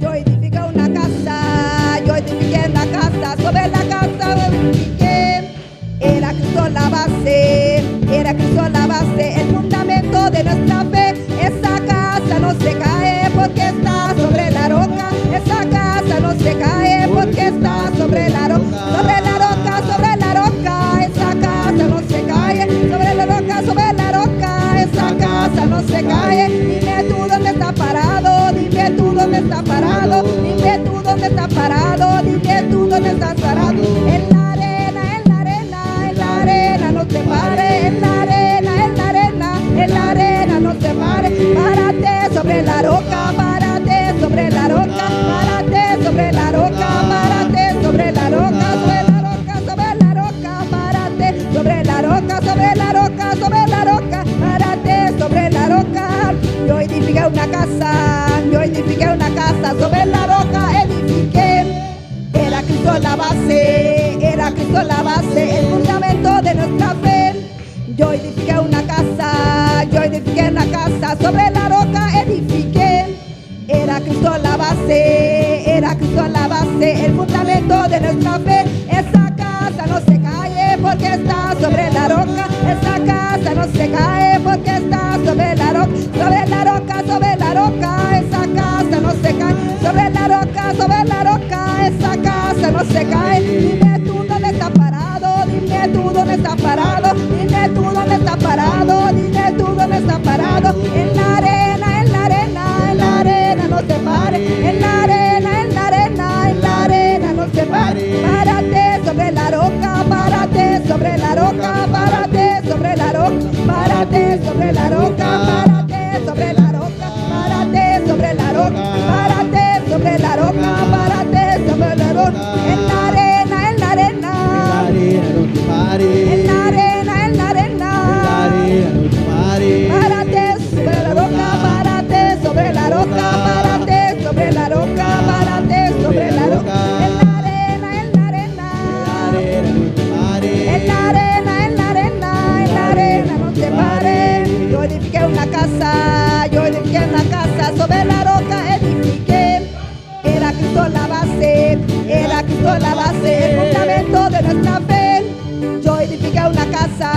Yo edifiqué una casa, yo edifiqué una casa, sobre la casa edifiqué. Era Cristo la base, era Cristo la base, el fundamento de nuestra fe. Esa casa no se cae porque está sobre la roca. Esa casa no se cae porque está sobre la roca, sobre la roca, sobre la roca. Esa casa no se cae sobre la roca, sobre la roca. Esa casa no se cae. Dime tú dónde está parado, dime tú dónde está parado, dime tú dónde está parado, dime tú dónde estás parado. En la arena, en la arena, en la arena, no te pares. En la arena, en la arena, en la arena, no te pares. Párate sobre la roca, párate sobre la roca, párate sobre la roca, párate sobre la roca, sobre la roca, sobre la roca, párate sobre la roca, sobre la roca, sobre la roca, párate sobre la roca. Yo edifiqué una casa, yo edifiqué una casa, sobre la roca edifiqué. Era Cristo la base, era Cristo la base, el fundamento de nuestra fe. Yo edifiqué una casa, yo edifiqué una casa, sobre la roca edifiqué. Era Cristo la base, era Cristo la base, el fundamento de nuestra fe. Esa casa no se cae porque está sobre la roca. Esa casa no se cae porque está sobre la roca, sobre la roca, sobre la roca. Esa casa no se cae sobre la roca, sobre la roca. Esa casa no se cae. Dime tú dónde está parado, dime tú dónde está parado, dime tú dónde está parado, dime tú dónde está parado. En la arena, en la arena, en la arena, no te pares. En la arena, en la arena, en la arena, no te pares. Párate sobre la roca, párate sobre la roca, párate sobre la roca, párate sobre la roca, párate sobre la roca, párate sobre la roca, párate sobre la roca, párate sobre la roca. En la arena, en la arena, en la arena, en la arena, párate sobre la roca, párate sobre la roca, párate sobre la roca, párate sobre la roca. En la arena, en la arena, en la arena, en la arena, en la arena, no te pares. Yo edifiqué una casa, yo edifiqué una casa, sobre la roca edifiqué. Era Cristo la base, era Cristo la base, el fundamento de nuestra fe. Yo edifiqué una casa,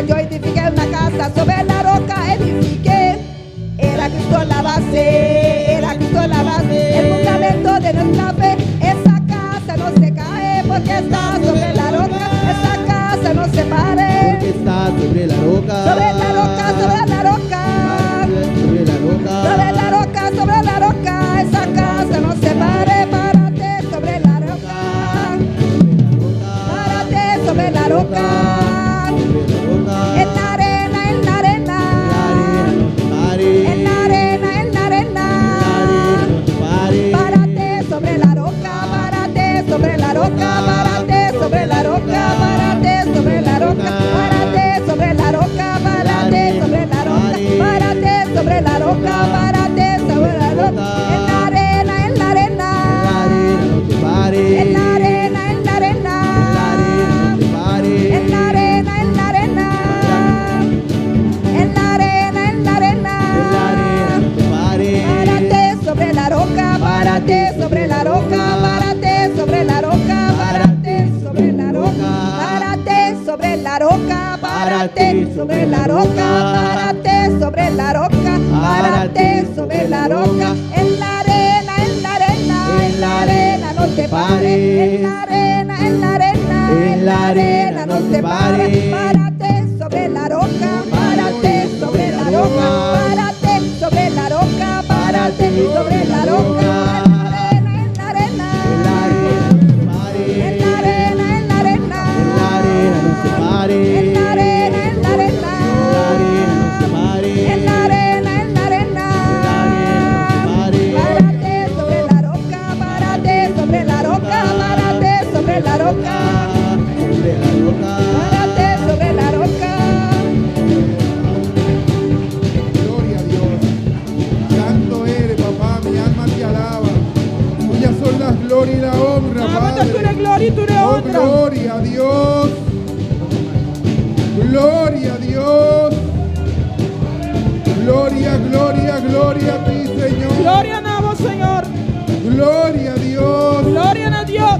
yo edifiqué una casa, sobre la roca edifiqué. Era Cristo la base, era Cristo la base, el fundamento de nuestra fe. Esa casa no se cae porque está sobre la roca. Esa casa no se pare porque está sobre la roca, sobre la roca, sobre la roca, sobre la roca, sobre la roca, sobre la roca. Esa casa no se pare, párate sobre la roca, párate sobre la roca. En la arena, en la arena, en la arena, en la arena, párate sobre la roca, párate sobre la roca, párate sobre la roca, párate sobre la roca, párate sobre la roca, párate sobre la roca, párate sobre la roca, párate sobre la roca. En la arena, en la arena, en la arena, en la arena, en la arena, en la arena, en la arena, en la arena, párate sobre la roca, párate sobre la roca, párate sobre la roca, párate sobre la roca, párate sobre la roca, párate sobre la roca, párate sobre la roca, párate sobre la roca. En la arena, en la arena, en la arena, no te pares. En la arena, en la arena, en la arena, no te pares. Párate sobre la roca, párate sobre la roca, párate sobre la roca, párate sobre la roca. En la arena, en la arena, en la arena, en la arena, en la arena, en la arena, en la arena, en la arena, en gloria y la honra, Nabota ture Padre. gloria y ture Oh, honra. gloria a Dios. Gloria a Dios. Gloria, gloria, gloria a ti, Señor. Gloria a Nabo, Señor. Gloria a Dios. Gloria a Dios.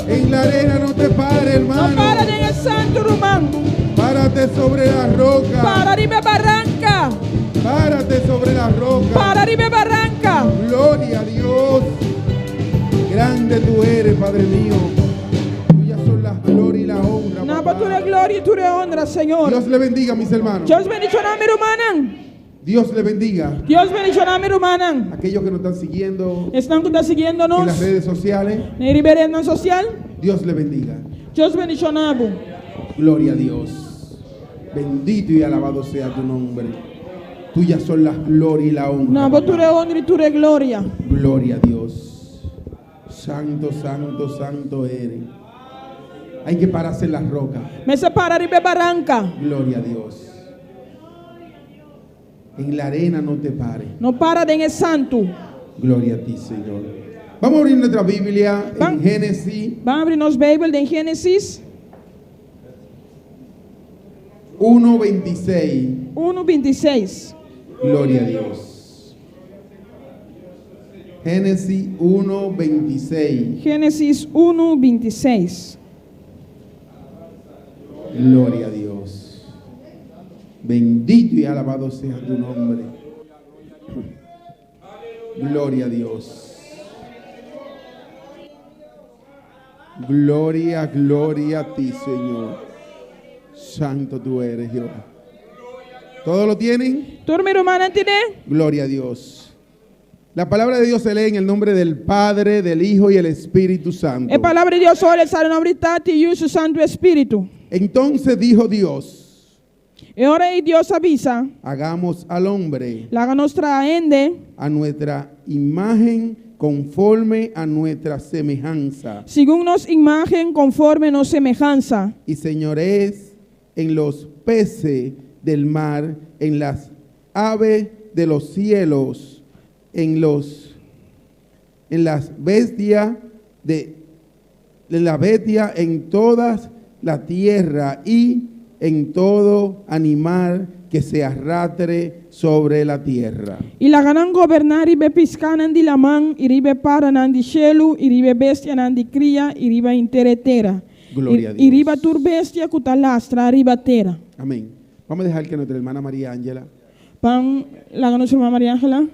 En la arena no te pares, No hermano. para en el santo rumán. Párate sobre la roca. Para arriba barranca. Párate sobre la roca. Para arriba barranca. Gloria a Dios. Grande tú eres, Padre mío. Tuyas son las gloria y la honra, Nabo papá. ture gloria y ture honra, Señor. Dios le bendiga, mis hermanos. Dios bendicioname rumanan. Dios le bendiga. Dios bendicioname rumanan. Aquellos que nos están siguiendo Están en siguiéndonos las redes sociales, en el Riverena social. Dios le bendiga. Dios bendicionabo. Gloria a Dios. Bendito y alabado sea tu nombre. Tuyas son las gloria y la honra. Nabo papá. ture honra y ture gloria. Gloria a Dios. Santo, santo, santo eres. Hay que pararse en las rocas. Me separa arriba barranca. Gloria a Dios. En la arena no te pares. No para en el santo. Gloria a ti, Señor. Vamos a abrir nuestra Biblia Van- en Génesis Vamos a abrirnos Bible de Génesis 1:26. 1:26. Gloria a Dios. Génesis 1:26. Génesis 1:26. Gloria a Dios. Bendito y alabado sea tu nombre. Gloria a Dios. Gloria, gloria a ti, Señor. Santo tú eres, Jehová. ¿Todos lo tienen? Turmi rumana tiene. Gloria a Dios. La palabra de Dios se lee en el nombre del Padre, del Hijo y el Espíritu Santo. Es palabra de Dios hoy, el nombre de su Santo Espíritu. Entonces dijo Dios: Y ahora Dios avisa, hagamos al hombre la nuestra ende, a nuestra imagen conforme a nuestra semejanza según nos imagen conforme nos semejanza, y señorees en los peces del mar, en las aves de los cielos, en las bestias en todas la tierra y en todo animal que se arrastre sobre la tierra. y la ganan gobernar y be piscanan di la man, y ribe paranan di cielo, y ribe bestia nan di cría, y riba interetera. Gloria a Y Dios. riba tur bestia cutalastra, riba tera. Amén. Vamos a dejar que nuestra hermana María Ángela Pan la ganó su mamá María Ángela,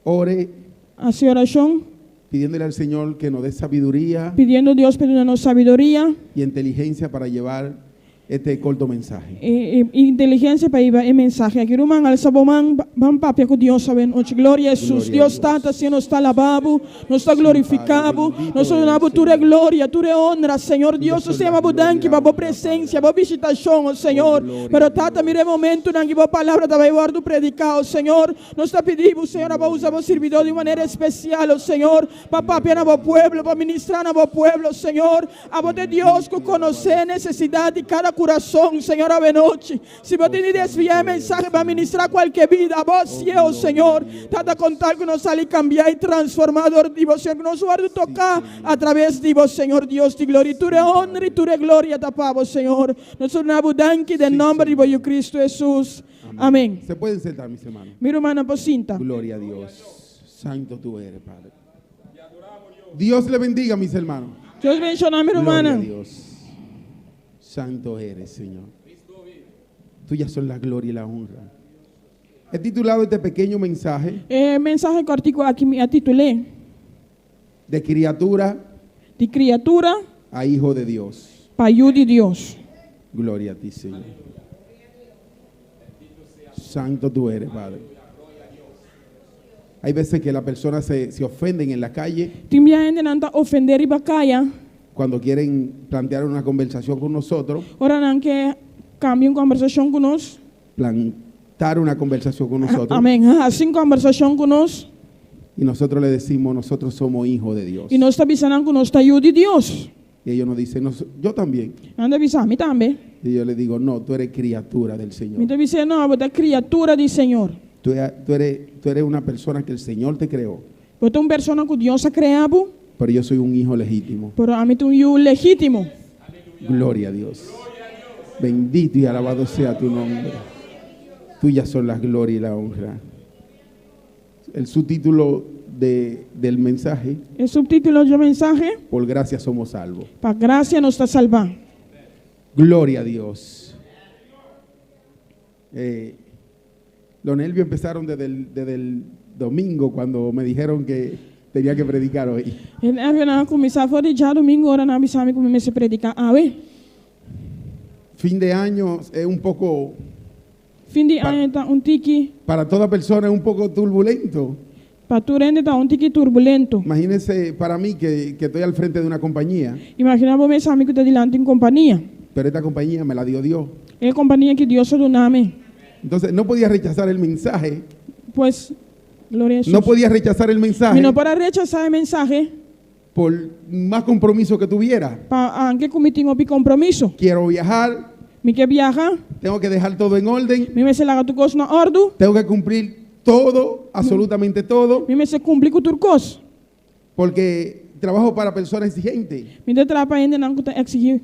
ore hace oración, pidiéndole al Señor que nos dé sabiduría pidiendo a Dios, pidiéndonos sabiduría, y inteligencia para llevar este corto mensaje. inteligencia para ir el mensaje. Aquí ruman al saboman, van papia con Dios, saben, oye, gloria a Jesús, Gloria a Dios Dios. está, si no está alabado, no está glorificado, Padre, no soy una bendito ture eres, gloria, ture honra, Señor Dios, Tuya se son llama la budanki, gloria, babo honra, presencia, Padre. babo visitación, oh Señor, gloria, pero tata, gloria. mire momento, nangi bo palabra, da guardo predicado, Señor, nos está pidiendo, Señor, para usar vos servidor de manera especial, oh Señor, papá, para vos pueblo, para ministrar a vos pueblo, Señor, a vos de Dios, que conoce necesidad de cada corazón, Señor, a noche. Si vos tenés desviar el mensaje para ministrar cualquier vida, a vos, sí, oh Señor, trata contar que nos sale cambiar y transformador, Dios, Señor, que nos guarde tocar a través de vos, Señor Dios, de gloria, y tu honra y tu gloria, tapamos, Señor. Nosotros una budanki del nombre de Cristo Jesús. Amén. Se pueden sentar, mis hermanos. Mi hermana Pocinta. Gloria a Dios. Santo tú eres, Padre. Dios le bendiga, mis hermanos. Dios bendiga a mi Gloria a hermana. Dios. Santo eres, Señor. Tuyas son la gloria y la honra. He titulado este pequeño mensaje Mensaje cortico aquí me titulé de criatura de criatura a hijo de Dios. para de Dios. Gloria a ti, Señor. Santo tú eres, Padre. Hay veces que las personas se ofenden en la calle Timbia gente nanta ofender y bacaya. cuando quieren plantear una conversación con nosotros, Ora nan que cambie una conversación con nos. plantar una conversación con nosotros. Amén. Assim conversação com nós. Y nosotros le decimos, nosotros somos hijos de Dios. E nós está avisando que nós está de Deus. Y ellos nos dicen, yo también. Anda avisar, me também. Y yo les digo, no, tú eres criatura del Señor. Me está dizendo, não, você é criatura do Senhor. Tú eres una persona que el Señor te creó. Você é uma pessoa que Deus ha criado, pero yo soy un hijo legítimo. pero a mí tú eres un legítimo. Gloria a Dios. Bendito y alabado sea tu nombre. Tuyas son las glorias y la honra. El subtítulo del mensaje, O subtítulo do mensagem, por gracia somos salvos. para graça nos está salvando. Gloria a Dios. Los nervios empezaron desde el domingo cuando me dijeron que tenía que predicar hoy. E na começar foi dia domingo, ora na bisami como se predicar. Fin de año es un poco, Fim de ano tá tiki, para toda persona es un poco turbulento. para tu rende tá tiki turbulento. Imagínense para mí que estoy al frente de una compañía, Imagina você amigo tá delante em companhia. pero esta compañía me la dio Dios. É companhia que Deus do nome. Entonces no podía rechazar el mensaje, Pois glória a Jesus. no podía rechazar el mensaje Me não para rechazar o mensagem por más compromiso que tuviera. para que comitim o compromisso. Quiero viajar, Me que viaja, tengo que dejar todo en orden, me se laga tu coisa na ordem, tengo que cumplir todo, absolutamente todo, me se cumpre com tu coisa. porque trabajo para personas exigentes, Me de trapa ainda não que exigir,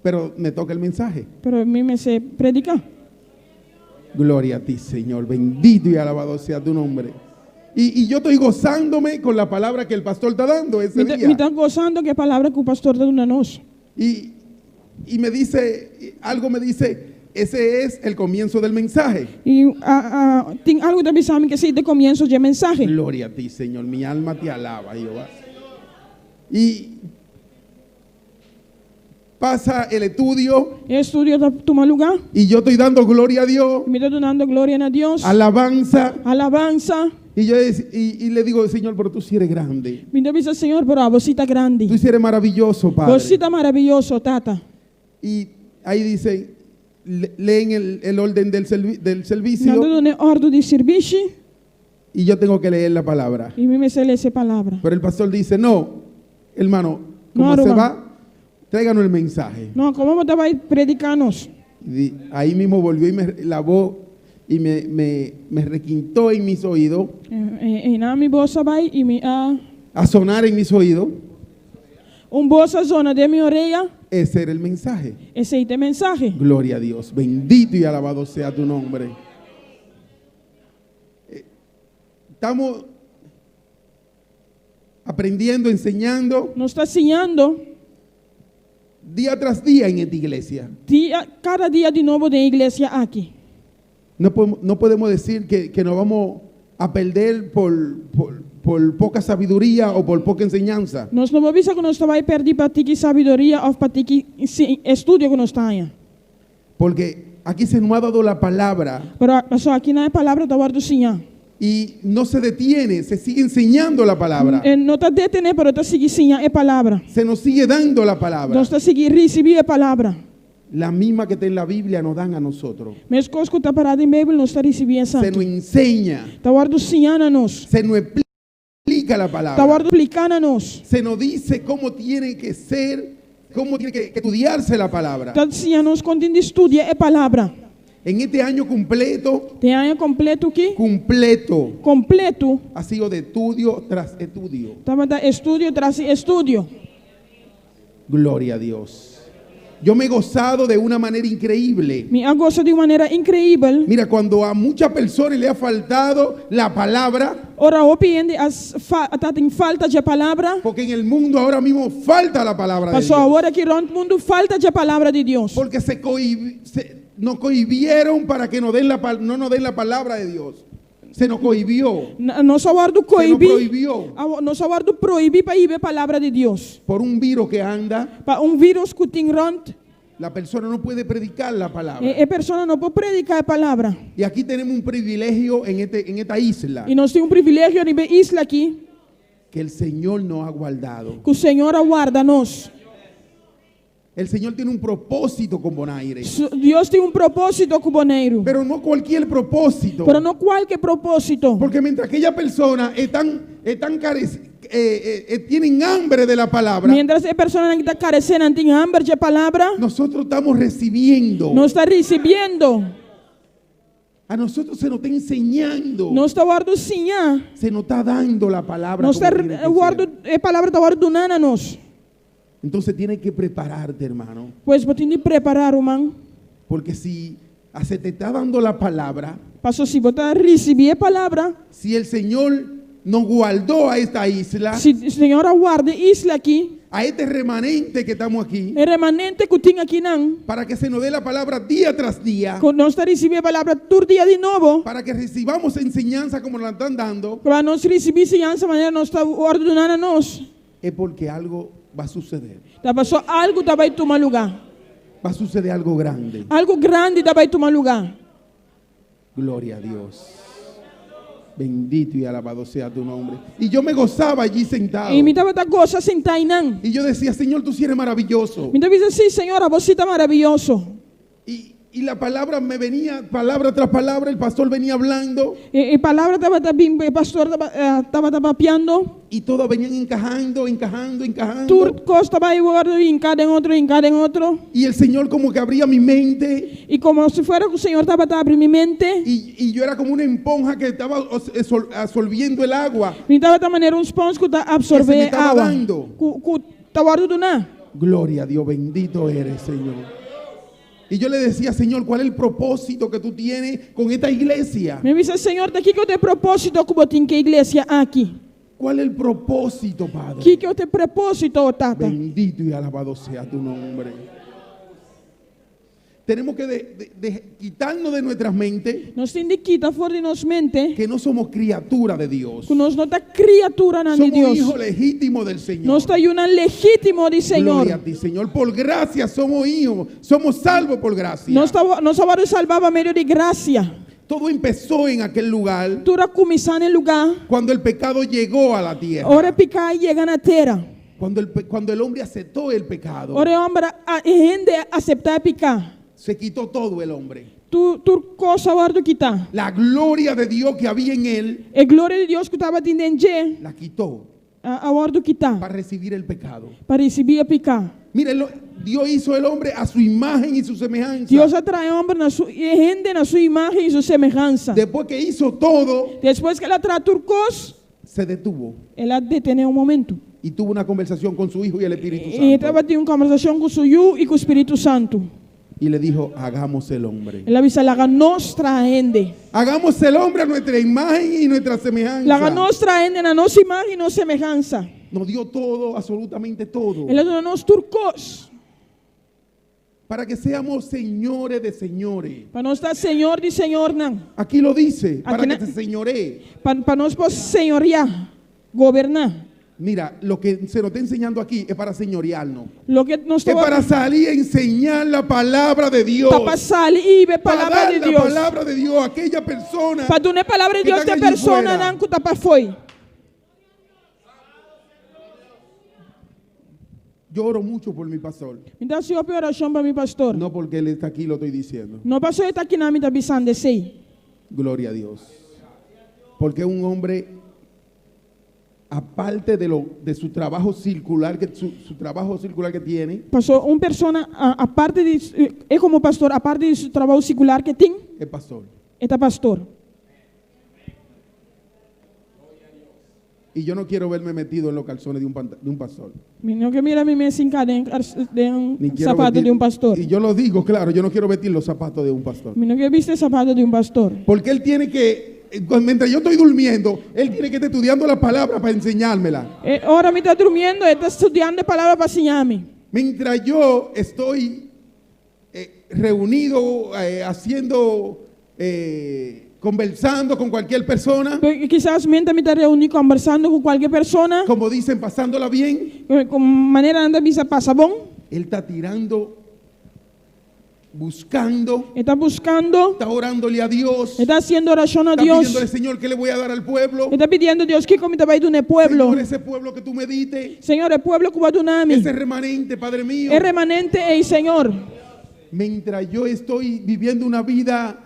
pero me toca el mensaje. pero me se predicar. Gloria a ti, Señor. Bendito y alabado sea tu nombre. Y yo estoy gozándome con la palabra que el pastor está dando ese Me día. está gozando que a palavra que o pastor dá na nós. Y me dice, algo me dice, ese es el comienzo del mensaje. E tem algo da bisami que se de comienzo de mensagem. Gloria a ti, Señor. Mi alma te alaba, Jehová. Y pasa el estudio E estudio da toma lugar. y yo estoy dando gloria a Dios, Me está dando glória a Deus. alabanza. Alabanza. Y le digo, Señor, pero tú sí eres grande. Me dice, Senhor, pero você está grande. Tú sí eres maravilloso, Você Padre. está maravilhoso, tata. Y ahí dice, leen el orden del servicio Nada dando ordem de serviço y yo tengo que leer la palabra. e me se lê essa palavra. Pero el pastor dice, no, hermano, como No, se hermano. va, tráiganos el mensaje. Não, como você vai predicar-nos? Ahí mismo volvió y me lavó y me requintó en mis oídos, E na minha bolsa vai e me a sonar en mis oídos. bolsa zona de minha orelha. Ese era el mensaje. Esse aí tem mensagem. Gloria a Dios. Bendito y alabado sea tu nombre. Estamos aprendiendo, enseñando Nós está ensinando día tras día en esta iglesia. cada dia de novo na igreja aqui. No podemos decir que nos vamos a perder por poca sabiduría o por poca enseñanza. Nós não vamos que nós vai perder para ti que sabedoria ou para ti que estudo que nós tenha. Porque aquí se nos ha dado la palabra Mas só aqui na palavra da ordem do Senhor. y no se detiene, se sigue enseñando la palabra. Não está detendo, mas está seguindo Senhor a palavra. Se nos sigue dando la palabra. Nós está seguindo receber a palavra. La misma que está en la Biblia nos dan a nosotros. Mas coisa que está parada em Bíblia nós está recebendo Se santo. nos enseña, Da ordem do Senhor a nós. se nos explica la Da palabra. ordem explicando a nós. Se nos dice cómo tiene que ser, cómo tiene que estudiarse la palabra. Está Senhor nos continua estudar a palavra. En este año completo, Tem ano completo aqui? completo, ha sido de estudio tras estudio. Estava da estudo tras estudo. Gloria a Dios. Yo me he gozado de una manera increíble. Me gosto de maneira incrível. Mira, cuando a muchas personas le ha faltado la palabra, Ora, opiende está em falta de palavra. porque en el mundo ahora mismo falta la palabra de Passou Dios. agora que no mundo falta de palavra de Deus. Porque nos cohibieron para que no nos den la palabra de Dios. Se nos cohibió. Nosso aguardo Se nos coibir. prohibió Nosso aguardo proibir para ir a palavra de Deus. por un virus que anda. Para vírus que tem rond. La persona no puede predicar la palabra. A pessoa não pode predicar a palavra. Y aquí tenemos un privilegio en esta isla E nós temos privilégio a nível isla aqui. que el Señor nos ha guardado. Que o Senhor aguarda nós. El Señor tiene un propósito con Bonaire, Deus tem propósito com o boneiro. pero no cualquier propósito. Pero não qualquer propósito. Porque mientras aquellas personas tienen hambre de la palabra, Mientras a pessoa que está carecendo tem hambre de palavra, nosotros estamos recibiendo. não está recebendo. A nosotros se nos está enseñando, Nós está guardo sinha. se nos está dando la palabra. Nós como está tiene que guardo ser. a palavra está guardo nana nós. Entonces tienes que prepararte, hermano. Pois botin de preparar, irmão. Porque si se te está dando la palabra, Passou se botar receber a palavra. si el Señor nos guardó a esta isla, Se o Senhor aguarda isla aqui, a este remanente que estamos aquí, é remanente que tem aqui não. para que se nos dé la palabra día tras día, Nós está receber a palavra todo dia de novo. para que recibamos enseñanza como la están dando, Para nós receber ciência maneira nós está ordenando a nós. es porque algo va a suceder. Tá passou algo tá vai tomar lugar. Va a suceder algo grande. Algo grande tá vai tomar lugar. Gloria a Dios. Bendito y alabado sea tu nombre. Y yo me gozaba allí sentado. E me tava tá gosta sentar aí não. Y yo decía, Señor, tú sí eres maravilloso. Me tava dizendo assim, Senhora, você está maravilhoso. Y la palabra me venía, palabra tras palabra, el pastor venía hablando. E palavra tava bem, o pastor tava papiando. Y todos venían encajando. Tudo costa vai guarda em cada em outro. Y el Señor como que abría mi mente. E como se fuera que o Senhor tava abrindo minha mente. Y yo era como una esponja que estaba absorbiendo el agua. Me tava da maneira esponja que tá absorver estava água. dando. Que tá guardando na. Gloria a Dios, bendito eres, Señor. Y yo le decía, Señor, ¿cuál es el propósito que tú tienes con esta iglesia? Me disse, Senhor, daqui que eu tenho propósito que eu tenho que a igreja aqui. ¿Cuál es el propósito, Padre? Que eu tenho propósito, Tata. Bendito y alabado sea tu nombre. Tenemos que quitarnos de nuestras mentes Nós temos de quitar fora de nossa mente que no somos criatura de Dios. que nós não está criatura na de Somos Deus. hijos legítimos del Señor. Nós está uma legítimo de Senhor. Gloria a ti, Señor. Por gracia somos hijos. Somos salvos por gracia. Nós agora salvava meio de graça. Todo empezó en aquel lugar Tudo começar no lugar. cuando el pecado llegó a la tierra. Ora picar e chega na terra. Cuando el hombre aceptó el pecado, Ora homem rende aceitar picar. se quitó todo el hombre. Tu coisa agora quitar. La gloria de Dios que había en él, E glória de Deus que estava dentro de la quitó agora quitar para recibir el pecado. para receber a picar. Mire, Dios hizo el hombre a su imagen y su semejanza. Deus atrai o homem e rende na sua imagem e sua semelhança. Después que hizo todo, Depois que ela traz tudo coisa, se detuvo ela detém um momento. y tuvo una conversación con su hijo y el Espíritu E Santo. estava tendo uma conversação com o Senhor e com o Espírito Santo. Y le dijo, hagamos el hombre. Ela disse, laga nostra rende. Hagamos el hombre a nuestra imagen y nuestra Laga semejanza. nostra rende na nossa imagem e nossa semelhança. Nos dio todo, absolutamente todo. Ela deu nós tudo coisa. Para que seamos señores de señores. Para nós estar Senhor de Senhor, não. Aquí lo dice, para Aquí que na- te señoree. Para nós poder senhorear, governar. Mira, lo que se nos está enseñando aquí es para señorearnos. Lo que nós Es para estamos salir a enseñar la palabra de Dios. para passar e ver a Para palavra dar de la Deus. palabra de Dios a aquella persona. Para dar a palavra de que Deus están de allí persona fuera. não que está para foi. Yo oro mucho por mi pastor. Então, se eu pedir oração para meu pastor, No porque él está aquí, lo estoy diciendo. não pastor está aqui na minha visão de sei. Gloria a Dios. Porque un hombre, aparte de su trabajo circular, su trabajo circular que tiene, Pastor, uma persona, a parte de, é como pastor, a parte de seu trabalho secular que tem, es pastor. é pastor. Y yo no quiero verme metido en los calzones de un pastor. Não que mira me sin cadê de Ni quiero sapato de pastor. Y yo lo digo, claro, yo no quiero vestir los zapatos de un pastor. Não que viste sapato de pastor. Porque él tiene que, mientras yo estoy durmiendo, él tiene que estar estudiando la palabra para enseñármela. Ora me está dormindo, está estudando a palavra para ensinar-me. Mientras yo estoy reunido, conversando con cualquier persona, Quizás mente me está reunindo conversando com qualquer pessoa, como dicen, pasándola bien, com maneira anda visa passa bom. él está tirando, buscando, Está buscando, está orándole a Dios, está haciendo oración a está Dios. pidiéndole, Señor, ¿qué le voy a dar al pueblo? Está pidiendo a Dios que como te va a ir un pueblo. Señor, ese pueblo que tú me diste, Señor, el pueblo que va a dar ese remanente, Padre mío. es remanente, Señor. Mientras yo estoy viviendo una vida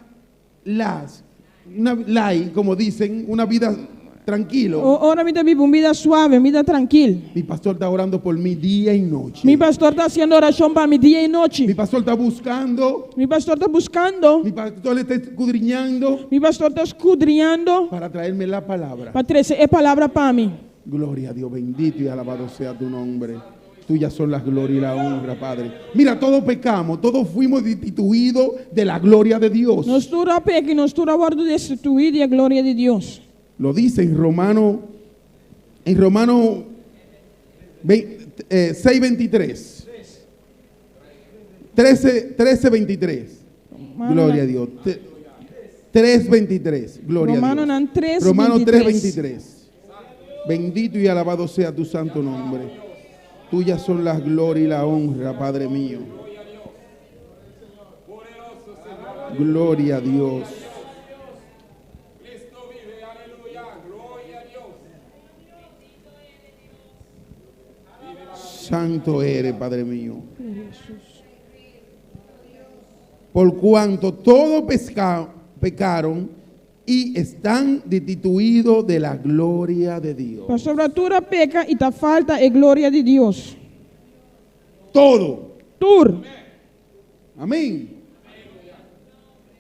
light, como dicen, una vida tranquilo. Ahora mi vivo una vida suave, una vida tranquila. Mi pastor está orando por mí día y noche. Mi pastor está haciendo oración para mi día y Mi noche. pastor está buscando. Mi pastor está buscando. Mi pastor le está escudriñando Mi pastor está escudriñando para traerme la palabra. para traer palabra para mí. Gloria a Dios, bendito y alabado sea tu nombre. Tuyas son las glorias y la honra, Padre. Mira, todos pecamos, todos fuimos destituidos de la gloria de Dios. Nos tura peca y nos tura guardo destituir y la gloria de Dios. Lo dice en Romano 6:23. 13:23. Gloria a Dios. 3:23. Gloria a Dios. Romanos 3:23. Bendito y alabado sea tu santo nombre. Tuyas son las glorias y la honra, Padre mío. Gloria a Dios. Santo eres, Padre mío. Por cuanto todos pecaron y están destituidos de la gloria de Dios. Para sobretura peca y ta falta la gloria de Dios. Todo. Tur. Amén.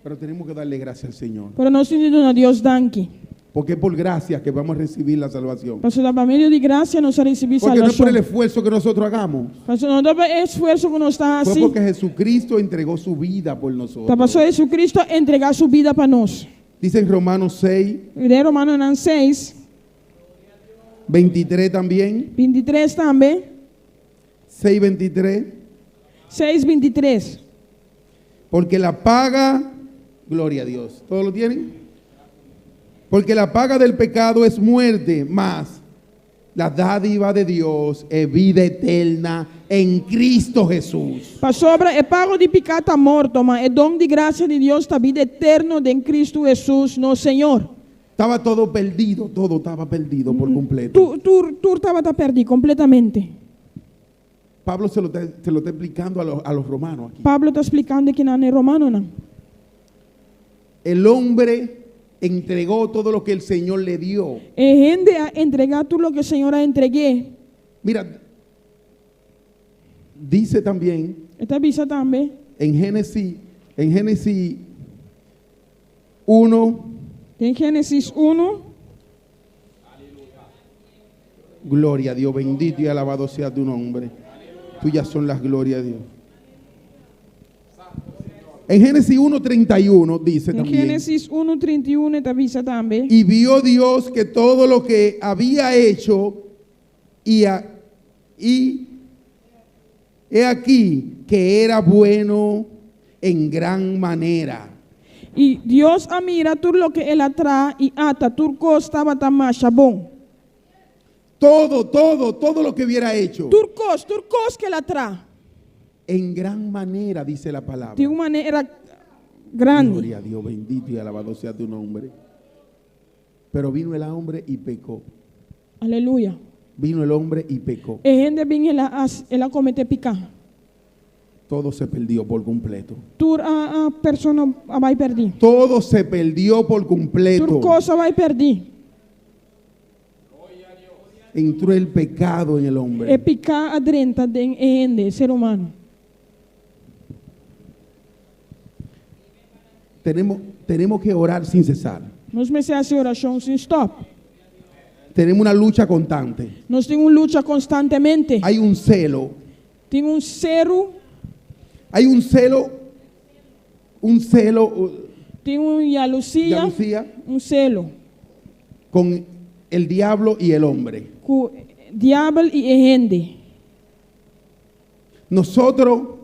Pero tenemos que darle gracias al Señor. Pero no sin a Dios danki. Porque es por gracia que vamos a recibir la salvación. Para da medio de gracia nos ha recibido Porque no es por el salvación. esfuerzo que nosotros hagamos. Para no da esfuerzo que nos está Fue así. porque Jesucristo entregó su vida por Ta nosotros. pasó Jesucristo a entregar su vida para nos. Dice en Romanos 6, De Romanos 6, 23 también. 23 también. 6:23. 6:23. Porque la paga, gloria a Dios. ¿Todos lo tienen? Porque la paga del pecado es muerte, más la dádiva de Dios es vida eterna en Cristo Jesús. Para sobra el pago de pecado morto, mas el don de gracia de Dios está vida eterno de en Cristo Jesús, no Señor. Estaba todo estaba perdido por completo. Tú estaba perdido completamente. Pablo se lo está explicando a los romanos aquí. Pablo está explicando que en Romano no. El hombre entregó todo lo que el Señor le dio. Gente a entregar todo lo que el Señor ha entregué. Mira, dice también Esta visa también. en Génesis 1, En Génesis 1, gloria a Dios, bendito y alabado sea tu nombre. Tuyas son las glorias de Dios. En Génesis 1:31 dice en también. Génesis 1:31 esta visa también. Y vio Dios que todo lo que había hecho y he aquí que era bueno en gran manera. Y Dios mira todo lo que él atrae y ata turco estaba tan más chabón. Todo lo que hubiera hecho. Turcos que él atrae. En gran manera, dice la palabra. De una manera grande. Gloria a Dios, bendito y alabado sea tu nombre. Pero vino el hombre y pecó. Aleluya. Vino el hombre y pecó. E gente bien ela comete picar. Todo se perdió por completo. Tur a persona vai perder. Todo se perdió por completo. Tur cosa vai perder. Entró el pecado en el hombre. É picar adrenta de gente, ser humano. Tenemos que orar sin cesar. Nós meses oração sem stop. Tenemos una lucha constante. Nós temos luta constantemente. Hay un celo. Tem cero, Hay un celo. tem jalusia, celo. Con el diablo y el hombre. Com diabo e gente. Nosotros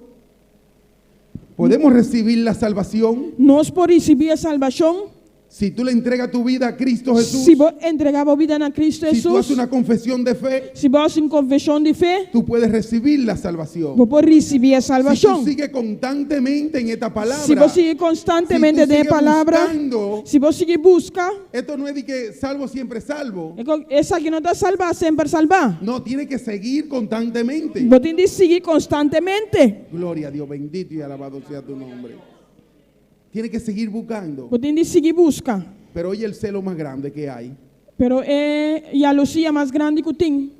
podemos recibir la salvación Nós por receber a salvação. si tú le entregas tu vida a Cristo Jesús. Se você entregar a vida na Cristo Si tú haces Jesus, una confesión de fe, se você em confissão de fé, tú puedes recibir la salvación. você pode receber a Si salvação. tú sigues constantemente en esta palabra, Se você seguir constantemente si tú de sigues palavra, buscando, se você seguir busca, esto no es de que salvo siempre salvo. essa que não está salva sempre salvar. No, tiene que seguir constantemente. Você tem de seguir constantemente. Gloria a Dios, bendito y alabado sea tu nombre. Tiene que seguir buscando. Você tem de seguir busca. Pero oye el celo más grande que hay. Pero y a Lucía más grande que tin.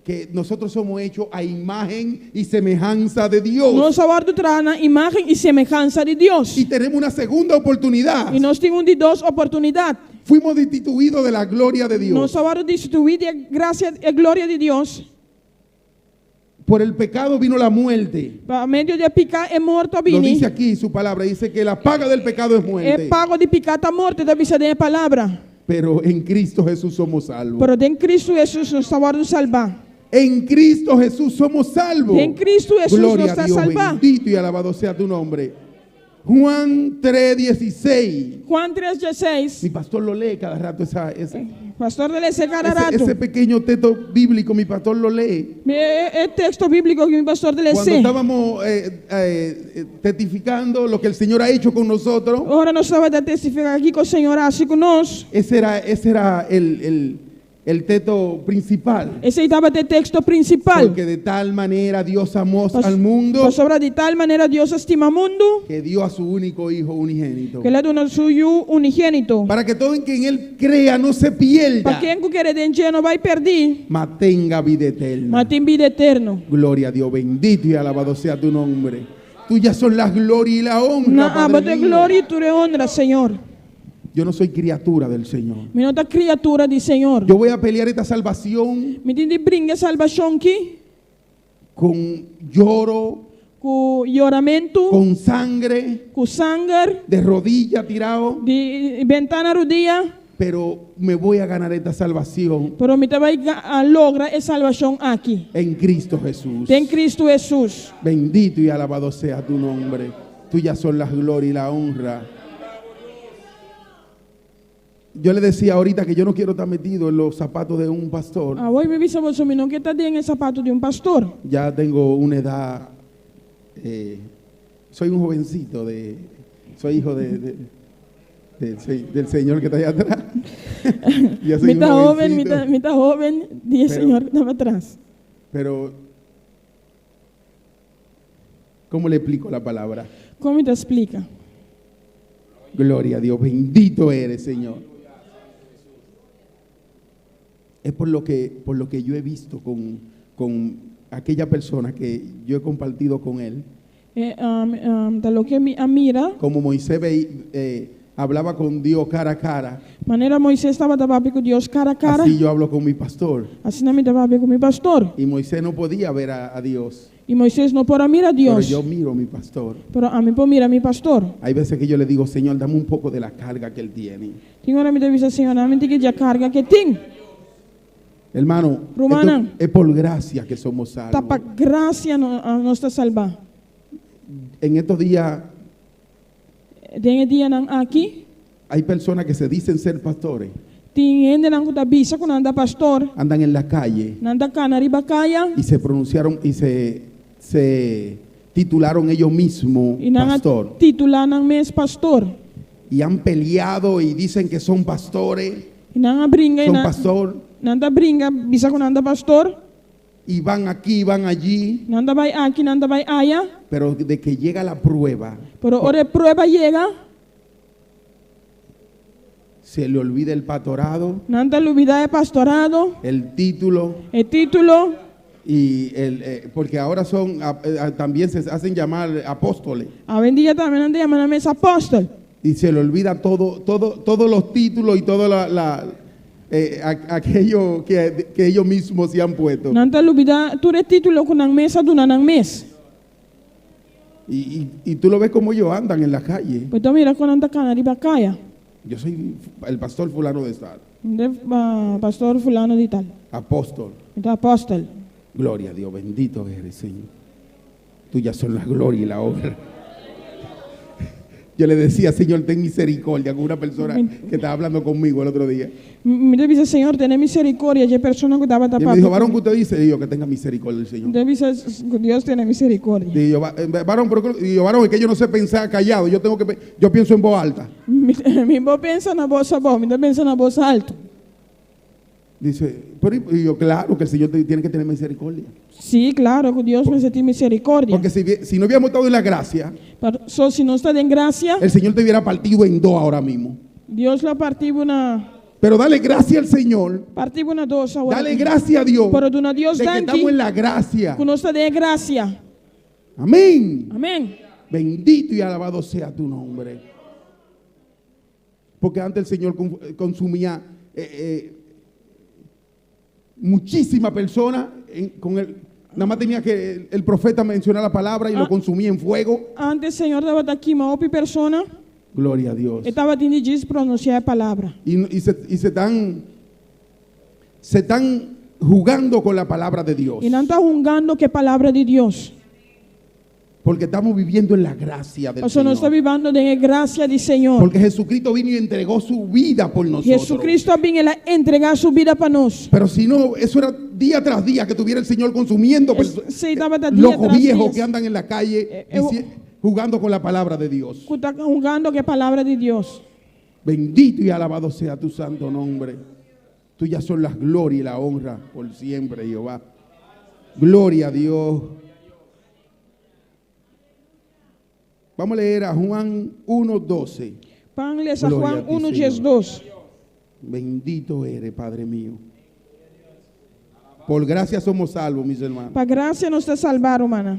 Que nosotros somos hechos a imagen y semejanza de Dios. Nós abordo trana imagen y semejanza de Dios. Y tenemos una segunda oportunidad. Y nós temos de dos oportunidades. Fuimos destituidos de la gloria de Dios. Nós abordo destituir a graça e glória de Deus. Por el pecado vino la muerte. Para meio de picar é morto a Lo dice bini. aquí su palabra. Dice que la paga del pecado es É muerte. pago de picar tá morto da bisa de palavra. Pero en Cristo Jesús somos salvos. Pero em Cristo Jesus nos abordo salvar. En Cristo Jesús somos salvos. En Cristo Jesús Gloria nos a está Dios, salvando. bendito y alabado sea tu nombre. Juan 3:16. Juan 3:16. Mi pastor lo lee cada rato ese Pastor de esse cada rato. pequeño texto bíblico, mi pastor lo lee. É texto bíblico que mi pastor de Cuando esse. estábamos testificando lo que el Señor ha hecho con nosotros, Ora nós estava a testificar aqui com o Senhor assim conosco. ese era el texto principal. Esse estava de texto principal. Porque de tal manera Dios amó al mundo Pastor, de tal maneira Deus estima o mundo que dio a su único Hijo unigénito. que ele deu o seu unigênito. Para que todo en quien Él crea no se pierda, Para quem que quer de não vai perder, mas tenga vida eterna. mas tem vida eterna. Gloria a Dios, bendito y alabado sea tu nombre. Tuyas son las glorias y la honra, Na aba Padre de mío. glória e tu honra, Senhor. Yo no soy criatura del Señor. Mi não tá criatura de Senhor. Yo voy a pelear esta salvación Me tem de brincar salvação aqui con lloro, com choramento, con sangre, com sangue, de rodilla tirado, de ventana rodilha. pero me voy a ganar esta salvación Pero me vai lograr a salvação aqui. en Cristo Jesús. Tem Cristo Jesus. Bendito y alabado sea tu nombre. Tuyas son las glorias y la honra. Yo le decía ahorita que yo no quiero estar metido en los zapatos de un pastor. Hoy me visa você não que está dentro do sapato de pastor. Ya tengo una edad, soy un jovencito, soy hijo del Señor que está allá atrás. Ya soy Me un está joven, jovencito, me está joven, e o Senhor que estava atrás. pero ¿cómo le explico la palabra? Como te explica? Gloria a Dios, bendito eres, Señor. Es por lo que yo he visto con aquella persona que yo he compartido con él. Da lo que me mira, Como Moisés hablaba con Dios cara a cara, maneira Moisés estava da com Deus cara a cara. así yo hablo con mi pastor. Assim não me dava com meu pastor. Y Moisés no podía ver a Dios, E Moisés não pode mirar pero Deus. yo miro a mi pastor. Pero a mim pode mirar meu pastor. Hay veces que yo le digo, Señor, dame un poco de la carga que él tiene. Tem hora me diz Senhor, não me diga a carga que tem. Hermano, Romana. esto es por gracia que somos Tá salvos. para graça nos está salvar. En estos días Tem dia não aqui, hay personas que se dicen ser pastores, tem ainda não da bisa quando anda pastor, andan en la calle não da cana riba caia. y se pronunciaron y se titularon ellos mismos E não pastor titular não mes pastor. y han peleado y dicen que son pastores, E não brinca, son pastor não da brinca, bisa quando anda pastor, y van aquí, van allí, não da vai aqui, não da vai allá. pero de que llega la prueba Pero hora prueba llega, se le olvida el pastorado, não da olvidar el pastorado, el título el título, y porque ahora también se hacen llamar apóstoles a vendía también anda llamando a mes apóstol. y se le olvida todos los títulos y todo aquello que ellos mismos se han puesto. Não da olvidar tu título con ang mesa do nang mes. Y tú lo ves como ellos andan en la calle. Pues tú mira con anda cana riba caia. Yo soy el pastor fulano de tal, De pastor fulano de tal. apóstol. Está apóstol. Gloria a Dios, bendito eres, Señor. Tuyas son la gloria y la honra. Yo le decía, Señor, ten misericordia con una persona que estaba hablando conmigo el otro día. Me dice, Señor, ten misericordia. Y persona que estaba Y él me tapando. dijo, varón, ¿qué usted dice? Y yo, que tenga misericordia del Señor. Dice, Dios tiene misericordia. Y yo, varón, es que yo no sé pensar callado. Yo pienso en voz alta. Mi voz pensa na voz boa, mi pensa na voz alto. Dice, y yo, claro que el Señor tiene que tener misericordia. Sí, claro, que Dios me tiene misericordia. Porque si no hubiéramos estado en la gracia, Pero, si no está en gracia, el Señor te hubiera partido en dos ahora mismo. Dios la partió Pero dale gracias al Señor. Parti una dos ahora. Dale gracias a Dios Pero tu na Dios de que danki. estamos en la gracia. Que nos dé gracia. Amén. Amén. Bendito y alabado sea tu nombre. Porque antes el Señor consumía muchísimas personas con el... Nada más tenía que el profeta mencionar la palabra y lo consumía en fuego. Antes Senhor estava aqui uma outra persona. Gloria a Dios. Estava tendo de pronunciar a palavra. Y se están jugando con la palabra de Dios. E não está jugando que a palavra de Deus. Porque estamos viviendo en la gracia del Nós não está Señor. vivendo de graça do Senhor. Porque Jesucristo vino y entregó su vida por nosotros. Jesucristo vinha entregar sua vida para nós. Pero si no, eso era día tras día que tuviera el Señor consumiendo Se estava dia locos tras viejos dia. que andan en la calle jugando con la palabra de Dios. Que está jugando que a palavra de Deus. Bendito y alabado sea tu santo nombre. Tuyas son las glorias y la honra por siempre, Jehová. Gloria a Dios. Vamos a leer a Juan 1:12. Vamos a Glória a Juan ti, 1, Senhor. 12. Bendito eres, Padre mío. Por gracia somos salvos, mis hermanos. Para graça nos te salvar, humana.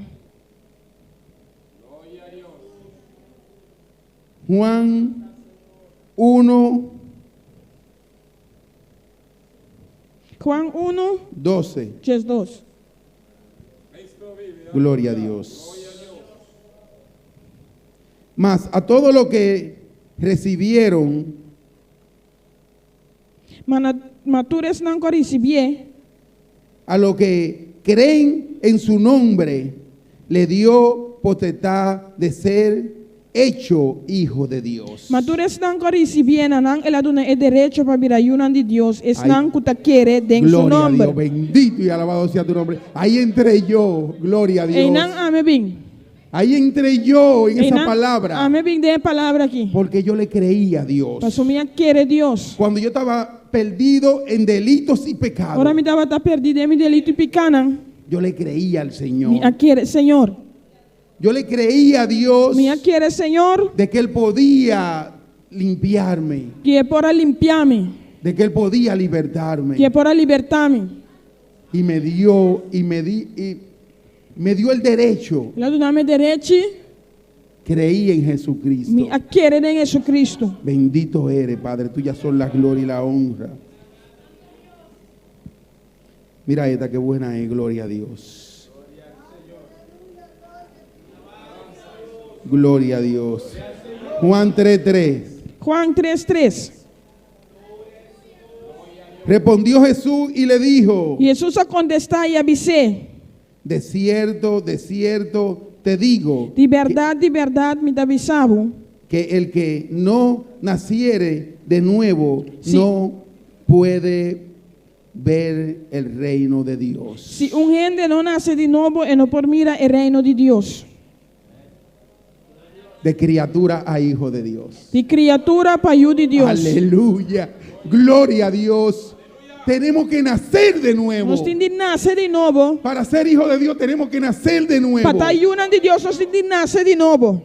Juan 1, Juan 1, 12. 12. Gloria a Dios. Mas a todo lo que recibieron, Matures não recibie. a lo que creen en su nombre, le dio potestad de ser hecho hijo de Dios. Matures não recibie, não ela dona é direito para vir ayunan de Deus. Es Ay, não que te quiere den su Gloria a Dios, nombre. bendito y alabado sea tu nombre. Ahí entré yo, gloria a E Dios. não ame bem. Ahí entré yo en E esa não palabra, ame bem de palavra aqui. porque yo le creía a Dios. Para minha quiere Deus. Cuando yo estaba perdido en delitos y pecados, Ora me dava tá perdido, me delito e picana. yo le creía al Señor. Minha quiere Senhor. Yo le creía a Dios Minha quiere Senhor. de que Él podía limpiarme, Que é para limpiar-me. de que Él podía libertarme. Que é para libertar-me. Y me dio, me dio el derecho. Ela dona-me direito. Creí en Jesucristo. Me quiere em Jesus Cristo. Bendito eres, Padre. Tuya son la gloria y la honra. Mira esta, qué buena es, gloria a Dios. Gloria a Dios. Juan 3:3. Juan 3:3. Respondió Jesús y le dijo: Jesus a contestar e avisar. de cierto te digo De verdade me avisava. que el que no naciere de nuevo Sí. no puede ver el reino de Dios. Se gente não nasce de novo, e não por mira o reino de Deus. De criatura a hijo de Dios. De criatura para o de Deus. Aleluya. Gloria a Dios. Tenemos que nacer de nuevo. Nós temos de nascer de novo. Para ser hijo de Dios tenemos que nacer de nuevo. Para estar ayunan de Deus, nós temos de nascer de novo.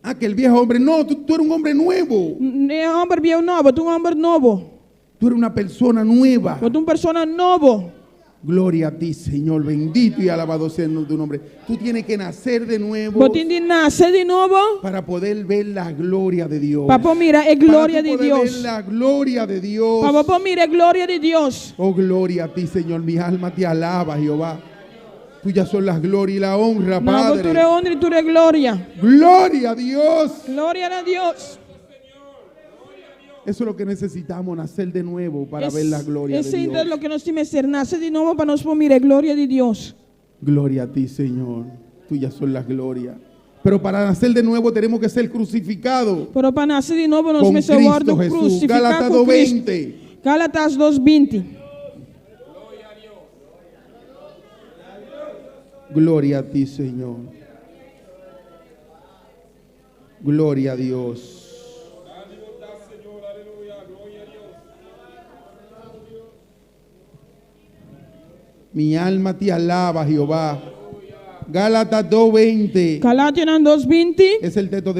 Ah, que el viejo hombre, no, tú eres un hombre nuevo. É homem viejo novo, tu homem novo. Tú eres una persona nueva. Tu persona novo. Gloria a ti, Señor. Bendito y alabado sea tu nombre. Tú tienes que nacer de nuevo Você tem de nascer de novo. para poder ver la gloria de Dios. Para mira a glória Para de tú poder ver Deus. la gloria de Dios. Para mira a glória de Deus. Oh, gloria a ti, Señor. Mi alma te alaba, Jehová. Tuyas son las glorias y la honra, Novo, tu Padre. é honra e tu é glória. Gloria a Dios. Glória a Deus. Eso es lo que necesitamos, nacer de nuevo para ver la gloria de Esse é Dios. o que nós temos que ser. Nascer de novo para nós mirar a glória de Deus. Gloria a ti, Señor. Tuyas son las glorias. Pero para nacer de nuevo tenemos que ser crucificados Pero para nascer de novo nós con temos que ser Cristo Jesús. crucificado Gálatas com Cristo. 2:20. Gálatas 2:20. Gloria a ti, Señor. Gloria a Dios. Mi alma te alaba, Jehová. Gálatas 2:20. Galatians 2:20. Es el texto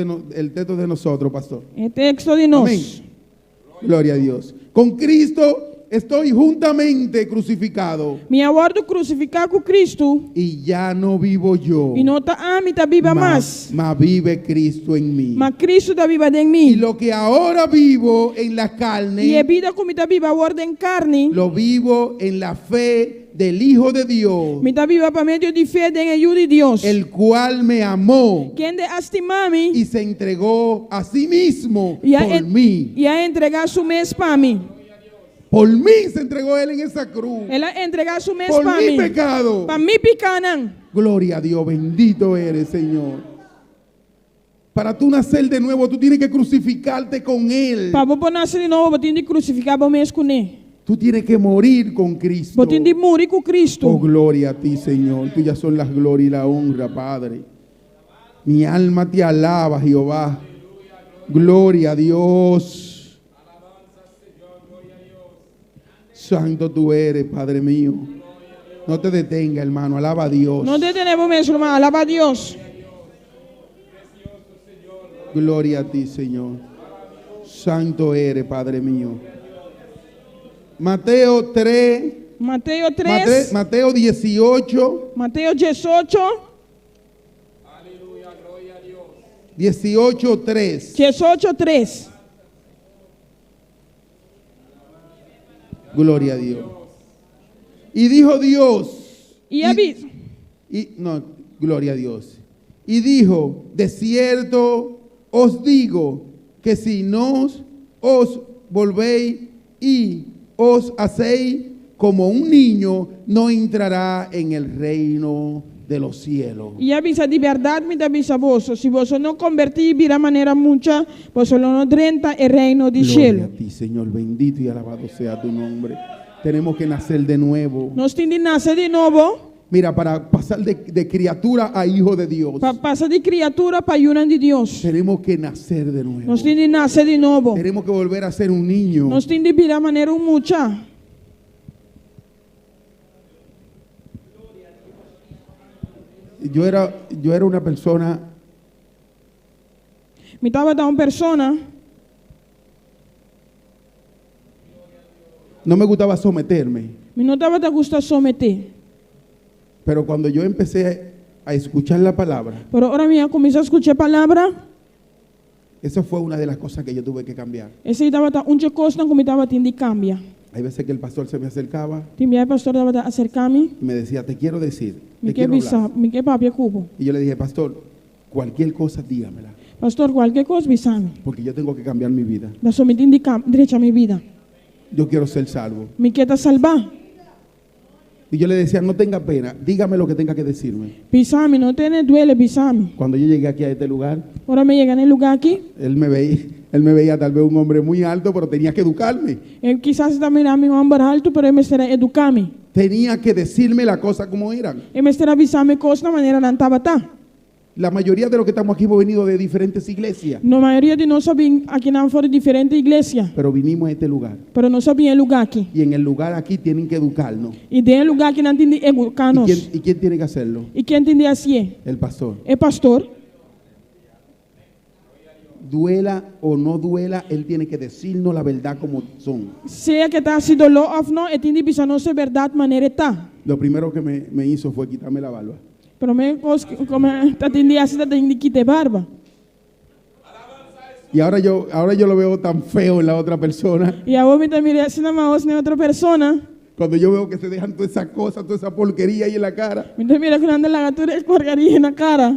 de nosotros, pastor. É texto de nós. Amém. Gloria a Dios. Con Cristo estoy juntamente crucificado Me aguardo crucificar com Cristo. y ya no vivo yo, E não tá a mim tá viva mais. mas vive Cristo en mí. Mas Cristo tá viva em Y mim. lo que ahora vivo en la E a carne, vida como tá viva agora em carne. lo vivo en la fe del Hijo de Dios, Me tá viva para meio de fé em ajuda de Deus. el cual me amó Quem de estimar-me y se entregó a sí mismo e por mí. a entregar su mês para mim. Por mí se entregó Él en esa cruz. Ela entregar su mês Por para mi mim. pecado. Para mim picanam. Gloria a Dios, bendito eres, Señor. Para tú nacer de nuevo, tú tienes que crucificarte con Él. Para você nascer de novo, você tem de crucificar o mês com Ele. Tú tienes que morir con Cristo. Você tem de morrer com Cristo. Oh, gloria a ti, Señor. Tuyas son las glorias y la honra, Padre. Mi alma te alaba, Jehová. Gloria a Dios. Santo tú eres, Padre mío. No te detenga, hermano. Alaba a Dios. Não detenemos mesmo, irmão. Alaba a Deus. Gloria a ti, Señor. Santo eres, Padre mío. Mateo 3. Mateus 3. Mateo 18. Mateus 18. 18:3. 18:3. Gloria a Dios. Y dijo Dios. E aviso. Gloria a Dios. Y dijo, de cierto os digo que si no os volvéis y os hacéis como un niño, no entrará en el reino de los cielos. E avisa de verdade, me avisa vos. Se você não convertir, virá maneira mucha, você não entra el reino de Gloria cielo. a ti, Señor, bendito y alabado sea tu nombre. Tenemos que nacer de nuevo. Nós temos de nascer de novo, Mira, para pasar de criatura a hijo de Dios, para passar de criatura para hijo de Deus. tenemos que nacer de nuevo. Nós temos de nascer de novo. Tenemos que volver a ser un niño. Nós temos de virar maneira mucha. Yo era una persona, Me estava dando uma persona, no me gustaba someterme, me não estava a gostar de someter. pero cuando yo empecé a escuchar la palabra, Pero ahora minha comecei a escutar a palavra, esa fue una de las cosas que yo tuve que cambiar. essa estava uma coisa que me estava tendo de cambiar. Hay veces que el pastor se me acercaba Tinha a pastor estava a acercar-me, y me decía, te quiero decir, me te quer quiero hablar. avisar, me quer papi cubo. Y yo le dije, pastor, cualquier cosa dígamela, Pastor, qualquer coisa avisar-me. porque yo tengo que cambiar mi vida. Mas só me tem de direito a minha vida. Yo quiero ser salvo. Me quer salvar. Y yo le decía, no tenga pena, dígame lo que tenga que decirme. Pisar-me, não tem duele pisar-me. Cuando yo llegué aquí a este lugar, Ahora me llega no lugar aqui, él me veía tal vez un hombre muy alto, pero tenía que educarme. eu quizás está mirando um homem alto, pero eu me será educar-me. Tenía que decirme las cosas como eran. Eu me será avisar-me coisas da maneira não estava tá. La mayoría de los que estamos aquí hemos venido de diferentes iglesias, Na maioria de nós sabem aqui não fora diferente igreja, pero vinimos a este lugar. pero não sabem o lugar aqui. Y en el lugar aquí tienen que educarnos. E tem lugar que não tem de educar-nos. ¿Y quién tiene que hacerlo? E quem tem de assim? El pastor. É pastor. Duela o no duela, él tiene que decirnos la verdad como son. Seja que está se dolor ou não, e tem de avisar nos a verdade maneira tá. Lo primero que me hizo fue quitarme la barba. Pero me como está tem de assim, tem de quitar barba. Y ahora yo lo veo tan feo en la otra persona. E a homem também assim na mão na outra pessoa. Cuando yo veo que se dejan toda esa cosa, toda esa porquería ahí en la cara. Me mira que anda la gatura porcaria na cara.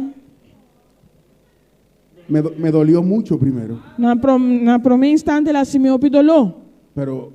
Me dolió mucho primero. Na primeiro instante ela se me opidolou. Pero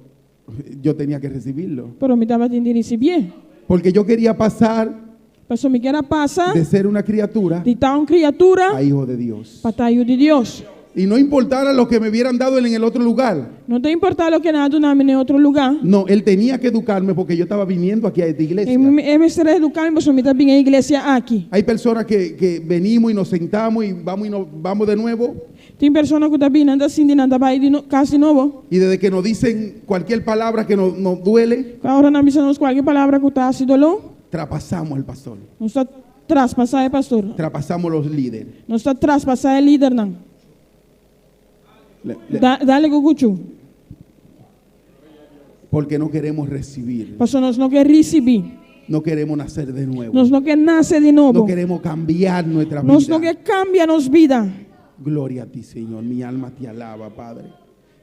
yo tenía que recibirlo. Pero me estava tendo de receber. Porque yo quería pasar Pastor me quer passar de ser una criatura de estar uma criatura a hijo de Dios. para estar de Deus. Y no importara lo que me hubieran dado en el otro lugar. Não tem importar o que nada na em outro lugar. No, él tenía que educarme porque yo estaba viniendo aquí a esta iglesia. Eu me será educar, mas me também a igreja aqui. Hay personas que venimos y nos sentamos y nos vamos de nuevo. Tem pessoas que também anda assim de nada vai de casa de novo. Y desde que nos dicen cualquier palabra que nos duele, Agora não avisamos qualquer palavra que está se dolor. traspasamos al pastor. Não está traspasar pastor. Traspasamos los líderes. Não está traspasar líder não. Le- Dale guguchu. Porque no queremos recibir. Porque nós não queremos receber. No queremos nacer de nuevo. Nós não queremos nascer de No novo. queremos cambiar nuestra Nós não vida. queremos cambiar nossa vida. Gloria a ti, Señor. Mi alma te alaba, Padre.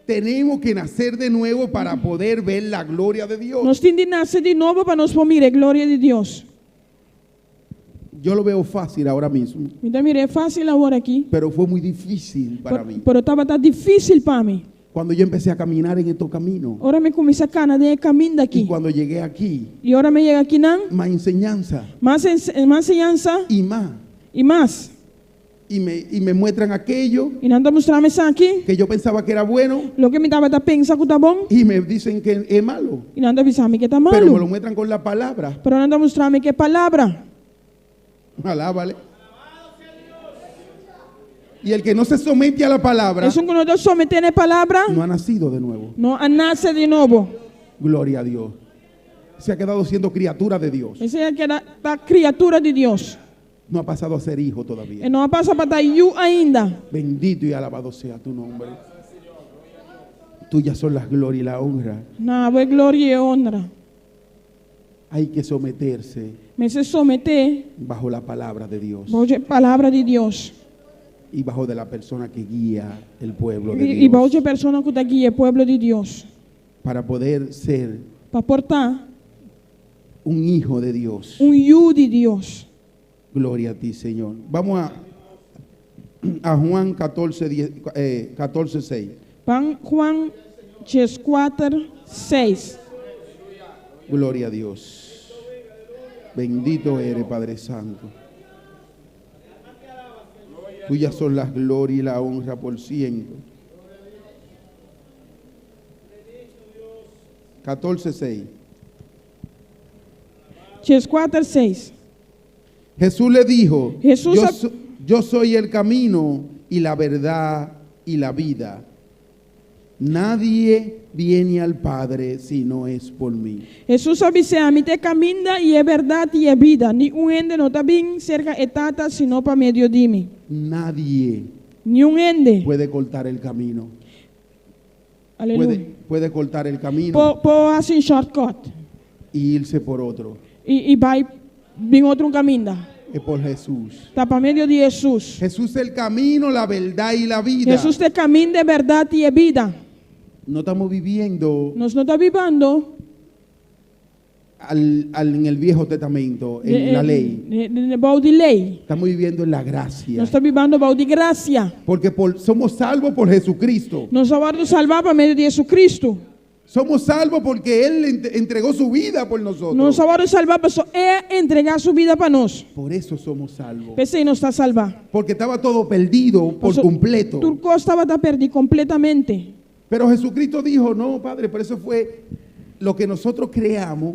Tenemos que nacer de nuevo para poder ver la gloria de Dios. Nós temos de nascer de novo para nós poder a glória de Deus. Yo lo veo fácil ahora mismo, Então, mire, é fácil agora aqui. pero fue muy difícil para mí. Pero estava tão difícil para mim. Cuando yo empecé a caminar en estos caminos Agora me comecei a caminhar de caminho y daqui. cuando llegué aquí, E agora me chega aqui, não? más enseñanza Mais ensinança y más. e mais. Y me muestran aquello E não está mostrando isso aqui. que yo pensaba que era bueno Lo que me estava pensando que está bom. y me dicen que es malo. E não está avisando que está Pero me lo malo. muestran con la palabra. Pero não está mostrando que é palavra. Alábale. Y el que no se somete a la palabra Isso que nós estamos sometendo a palavra. no ha nacido de nuevo. Não nasce de novo. Gloria a Dios. Se ha quedado siendo criatura de Dios. Essa é a criatura de Deus. No ha pasado a ser hijo E todavía. não passa para estar ainda. Bendito y alabado sea tu nombre. Tuyas son las glorias y la honra. Não, é glória e honra. Hay que someterse Mas se someter bajo la palabra de Dios a palavra de Deus. y bajo de la persona que guía el pueblo de E para Dios a pessoa que está aqui, é o povo de Deus. para poder ser Para portar un hijo de Dios. hijo de Deus. Gloria a ti, Señor. Vamos a Juan 14:6. Van Juan 4:6. Gloria a Dios. Bendito eres, Padre Santo. Tuyas son las glorias y la honra por siempre. 14:6. 4:6. Jesús le dijo, Jesús yo soy el camino y la verdad y la vida. Nadie viene al Padre si no es por mí. Jesus disse a mim, te caminha e é verdade e é vida. Nenhum ende não está bem cerca de tata, senão para meio de mim. Nadie Nenhum ende. puede cortar el camino. Aleluia. Puede cortar el camino Por assim shortcut. y irse por otro. E vai vir outro caminho. Es por Jesús. Está para meio de Jesus. Jesús es el camino, la verdad y la vida. Jesus te caminho de verdade e é vida. No estamos viviendo Nós não está vivendo en el Viejo Testamento, en la ley. de bal de lei. Estamos viviendo en la gracia. Nós está vivendo bal de graça. Porque somos salvos por Jesucristo. Nós somos salvados por meio de Jesus Cristo. Somos salvos porque Él entregó su vida por nosotros. Nós somos salvados por entregar sua vida para nós. Por eso somos salvos. Pensei não está salvado. Porque estaba todo perdido por completo. Turco estava perdido completamente. Pero Jesucristo dijo, no, Padre, por eso fue lo que nosotros creamos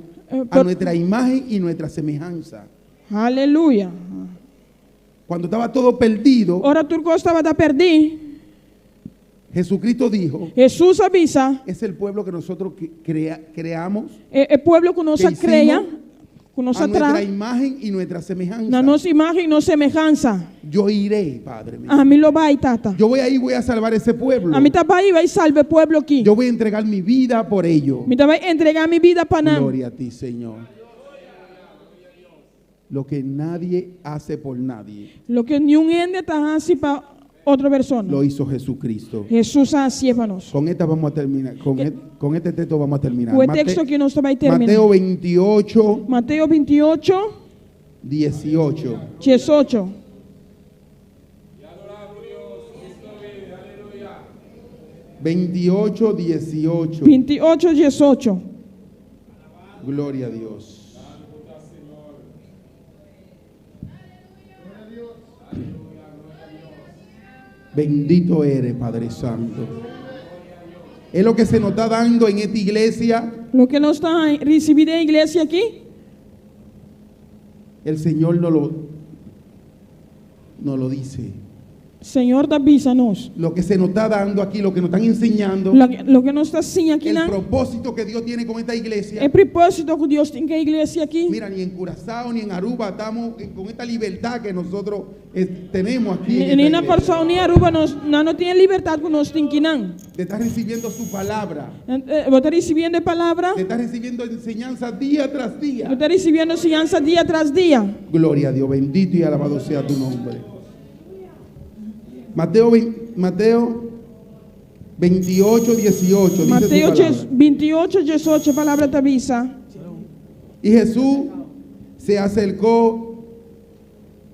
a nuestra imagen y nuestra semejanza. Aleluia. Cuando estaba todo perdido, Ora Turco estava perdido. Jesucristo dijo, Jesus avisa. es el pueblo que nosotros creamos O povo que nós Que hicimos creia, que nós a nuestra traz imagen y nuestra semejanza. na nossa imagem e nossa semelhança. Yo iré, Padre mío. A mim lo vai, tata. Yo voy ahí, voy a salvar ese pueblo. A mim também vai salvar o povo aqui. Yo voy a entregar mi vida por ello. Me também entregar minha vida para nós. Gloria a ti, Señor. Lo que nadie hace por nadie, Lo que nenhum ende está assim para outra pessoa. lo hizo Jesucristo. Jesus assim para nós. Con esta vamos a terminar. Con este texto vamos a terminar. O texto que nós vai terminar. Mateo 28, Mateus 28, 18. 18. Veintiocho, 18. 28, 18. Gloria a Dios. Bendito eres, Padre Santo. Es lo que se nos está dando en esta iglesia. Lo que nós está recebendo a igreja aqui, El Señor no lo dice. Senhor, avisa-nos. lo que se nos está dando aquí, lo que nos están enseñando, Lo que nos está assim aqui, el né? propósito que Dios tiene con esta iglesia. É propósito que Deus tem com a igreja aqui. Mira, ni en Curazao ni en Aruba estamos con esta libertad que nosotros tenemos aquí. en Nem esta na iglesia, Corsão, nem Aruba, nós não temos liberdade que nós temos aqui, não. de estar recibiendo su palabra, Vou estar recebendo a palavra, de estar recibiendo enseñanza día tras vou día. estar recebendo ensinança dia tras dia. Gloria a Dios, bendito y alabado sea tu nombre. Mateo 28, 18 dice su Mateus palabra. 28, 18, a palavra te avisa. Y Jesús se acercó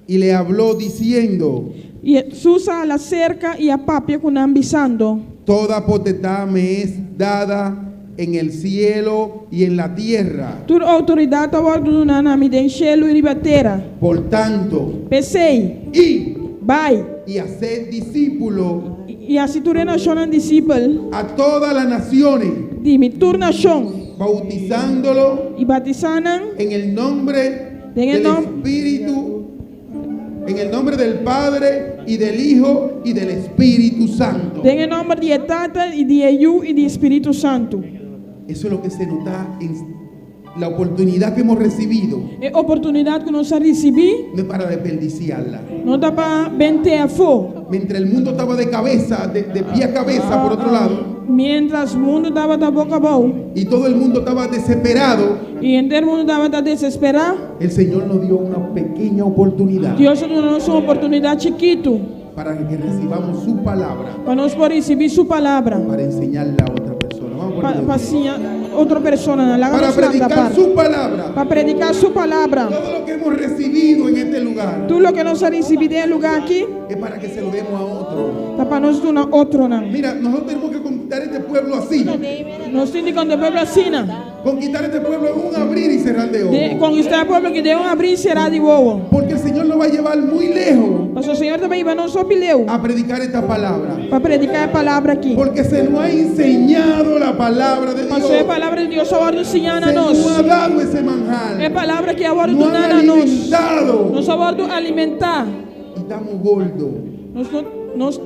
y le habló diciendo: E Jesus a la cerca e a papia com avisando. toda potestad me es dada en el cielo y en la tierra. Toda autoridade a ordem do nome de cielo e de terra. Por tanto, Pensei, id vai. y haced discípulos E assim tu nação discípulo. a todas las naciones, Dime, tu nação. bautizándolo E batizando en el nombre En el del nom- Espíritu, en el nombre del Padre y del Hijo y del Espíritu Santo. em nome de Tata e de Eu e de Espírito Santo. Eso es lo que se nos da en la oportunidad que hemos recibido. É oportunidade que nós recebemos. No es para desperdiciarla. Não dá para vender a fogo. Mientras el mundo estaba de cabeza, de pie a cabeza por otro lado, Mientras o mundo estava da boca a boca. y todo el mundo estaba desesperado, E inteiro mundo estava desesperado. el Señor nos dio una pequeña oportunidad Deus nos deu uma oportunidade chiquito para que recibamos su palabra, para nós poder receber sua palavra. para enseñarla a otra persona. Vamos a ponerlo Para de pie. outra pessoa Para predicar su palabra. para predicar sua palavra. Todo lo que hemos recibido en este lugar Tudo o que nós recebemos em lugar aqui, es para que se lo demos a otro. tá para nós dar outro não. Mira, nosotros tenemos que conquistar este pueblo así. Nós temos que contemplar assim, Conquistar este pueblo es un abrir y cerrar de de ojos. conquistar o povo que deu abrir e será de boa. Porque el Señor nos va a llevar muy lejos Mas o Senhor também vai não só pileu a predicar esta palabra. para predicar a palavra aqui. Porque se nos ha enseñado la palabra de Mas Dios. é a palavra de Deus a ordem ensinar a Se nós. nos ha dado ese É a manjar. palavra que a ordem Nos do han nada a nós. alimentado. Nós a ordem alimentar. Y estamos gordos. Nós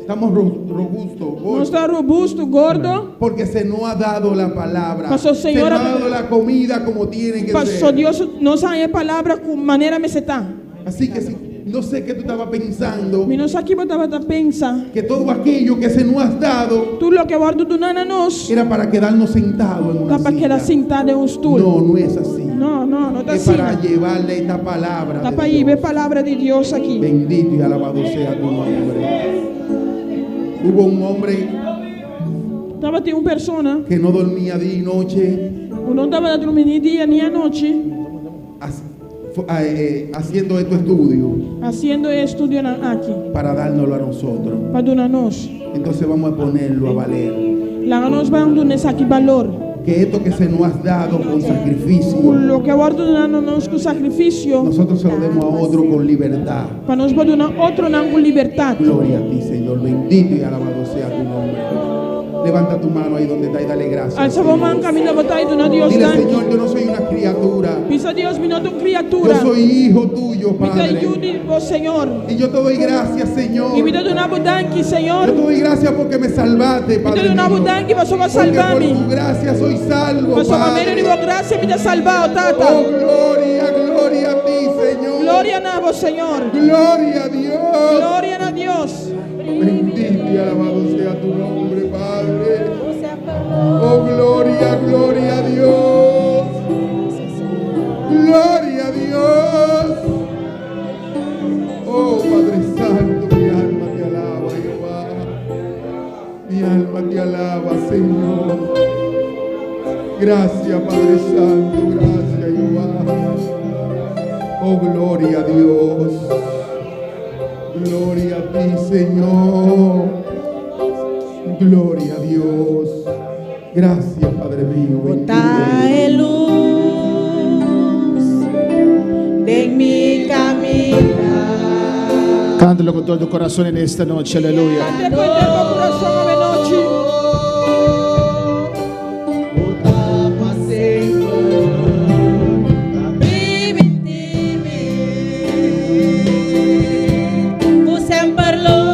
Estamos robustos. não Gordos. está robusto, gordo. Porque se nos ha dado la palabra. Pastor, Se nos Señora, ha dado la comida como tiene que Pastor ser. Deus nos a palavra com maneira mesetá. Así que si, no sé qué tú estabas pensando. E nós aqui botava a pensar. Que todo aquello que se nos has dado Tudo o que a ordem do nada a nós. era para quedarnos sentados en una Dá para quedar silla. sentado em um estúdio. No, no es así. Não está Es assim. para llevarle esta palabra. Dá de para ir Dios. ver a palavra de Deus aqui. Bendito y alabado sea tu nombre. Hubo un hombre Tava tem uma pessoa, que no dormía día y noche não estava dormindo dia nem à noite, haciendo estos estudios fazendo estudo aqui para dárnoslo a nosotros. para dar a nós. Entonces vamos a ponerlo a valer. Lá nós vamos dar aqui valor. Que esto que se nos has dado con sacrificio, O que a ordem do nada nós com sacrifício, nosotros se lo demos a otro con libertad. para nós poder dar outro não com liberdade. Gloria a ti, Señor. Bendito y alabado sea tu nombre. Levanta tu mano ahí donde está y dale gracias. Alça a mão, caminha, botar e donar Deus Dile, danke. Señor, yo no soy una criatura. Pisa Deus, me não Yo criatura. soy hijo tuyo, Me te Padre. ajude, ó Senhor. Y yo te doy gracias, Señor. E me dá donar danke, Senhor. Yo te doy gracias porque me salvaste, Me Padre dá donar mío. danke, para só Porque por salvar-me. tu gracia soy salvo, Para só maneira de Padre. graça me dá salvar, Oh, Tata. gloria, gloria a ti, Señor. Glória a vos, Senhor. Gloria a Dios. Glória a Deus. Bendito y alabado sea tu nombre, Padre. Oh, gloria, gloria a Dios. Gloria a Dios. Oh, Padre Santo, mi alma te alaba, Jehová. Mi alma te alaba, Señor. Gracias, Padre Santo, gracias, Jehová. Oh, gloria a Dios. Gloria a ti, Señor. Gloria a Dios. Gracias, Padre mío. Trae luz de mi caminar. Cántalo con todo tu corazón en esta noche, aleluya. Até com o coração a noite. Sempre luz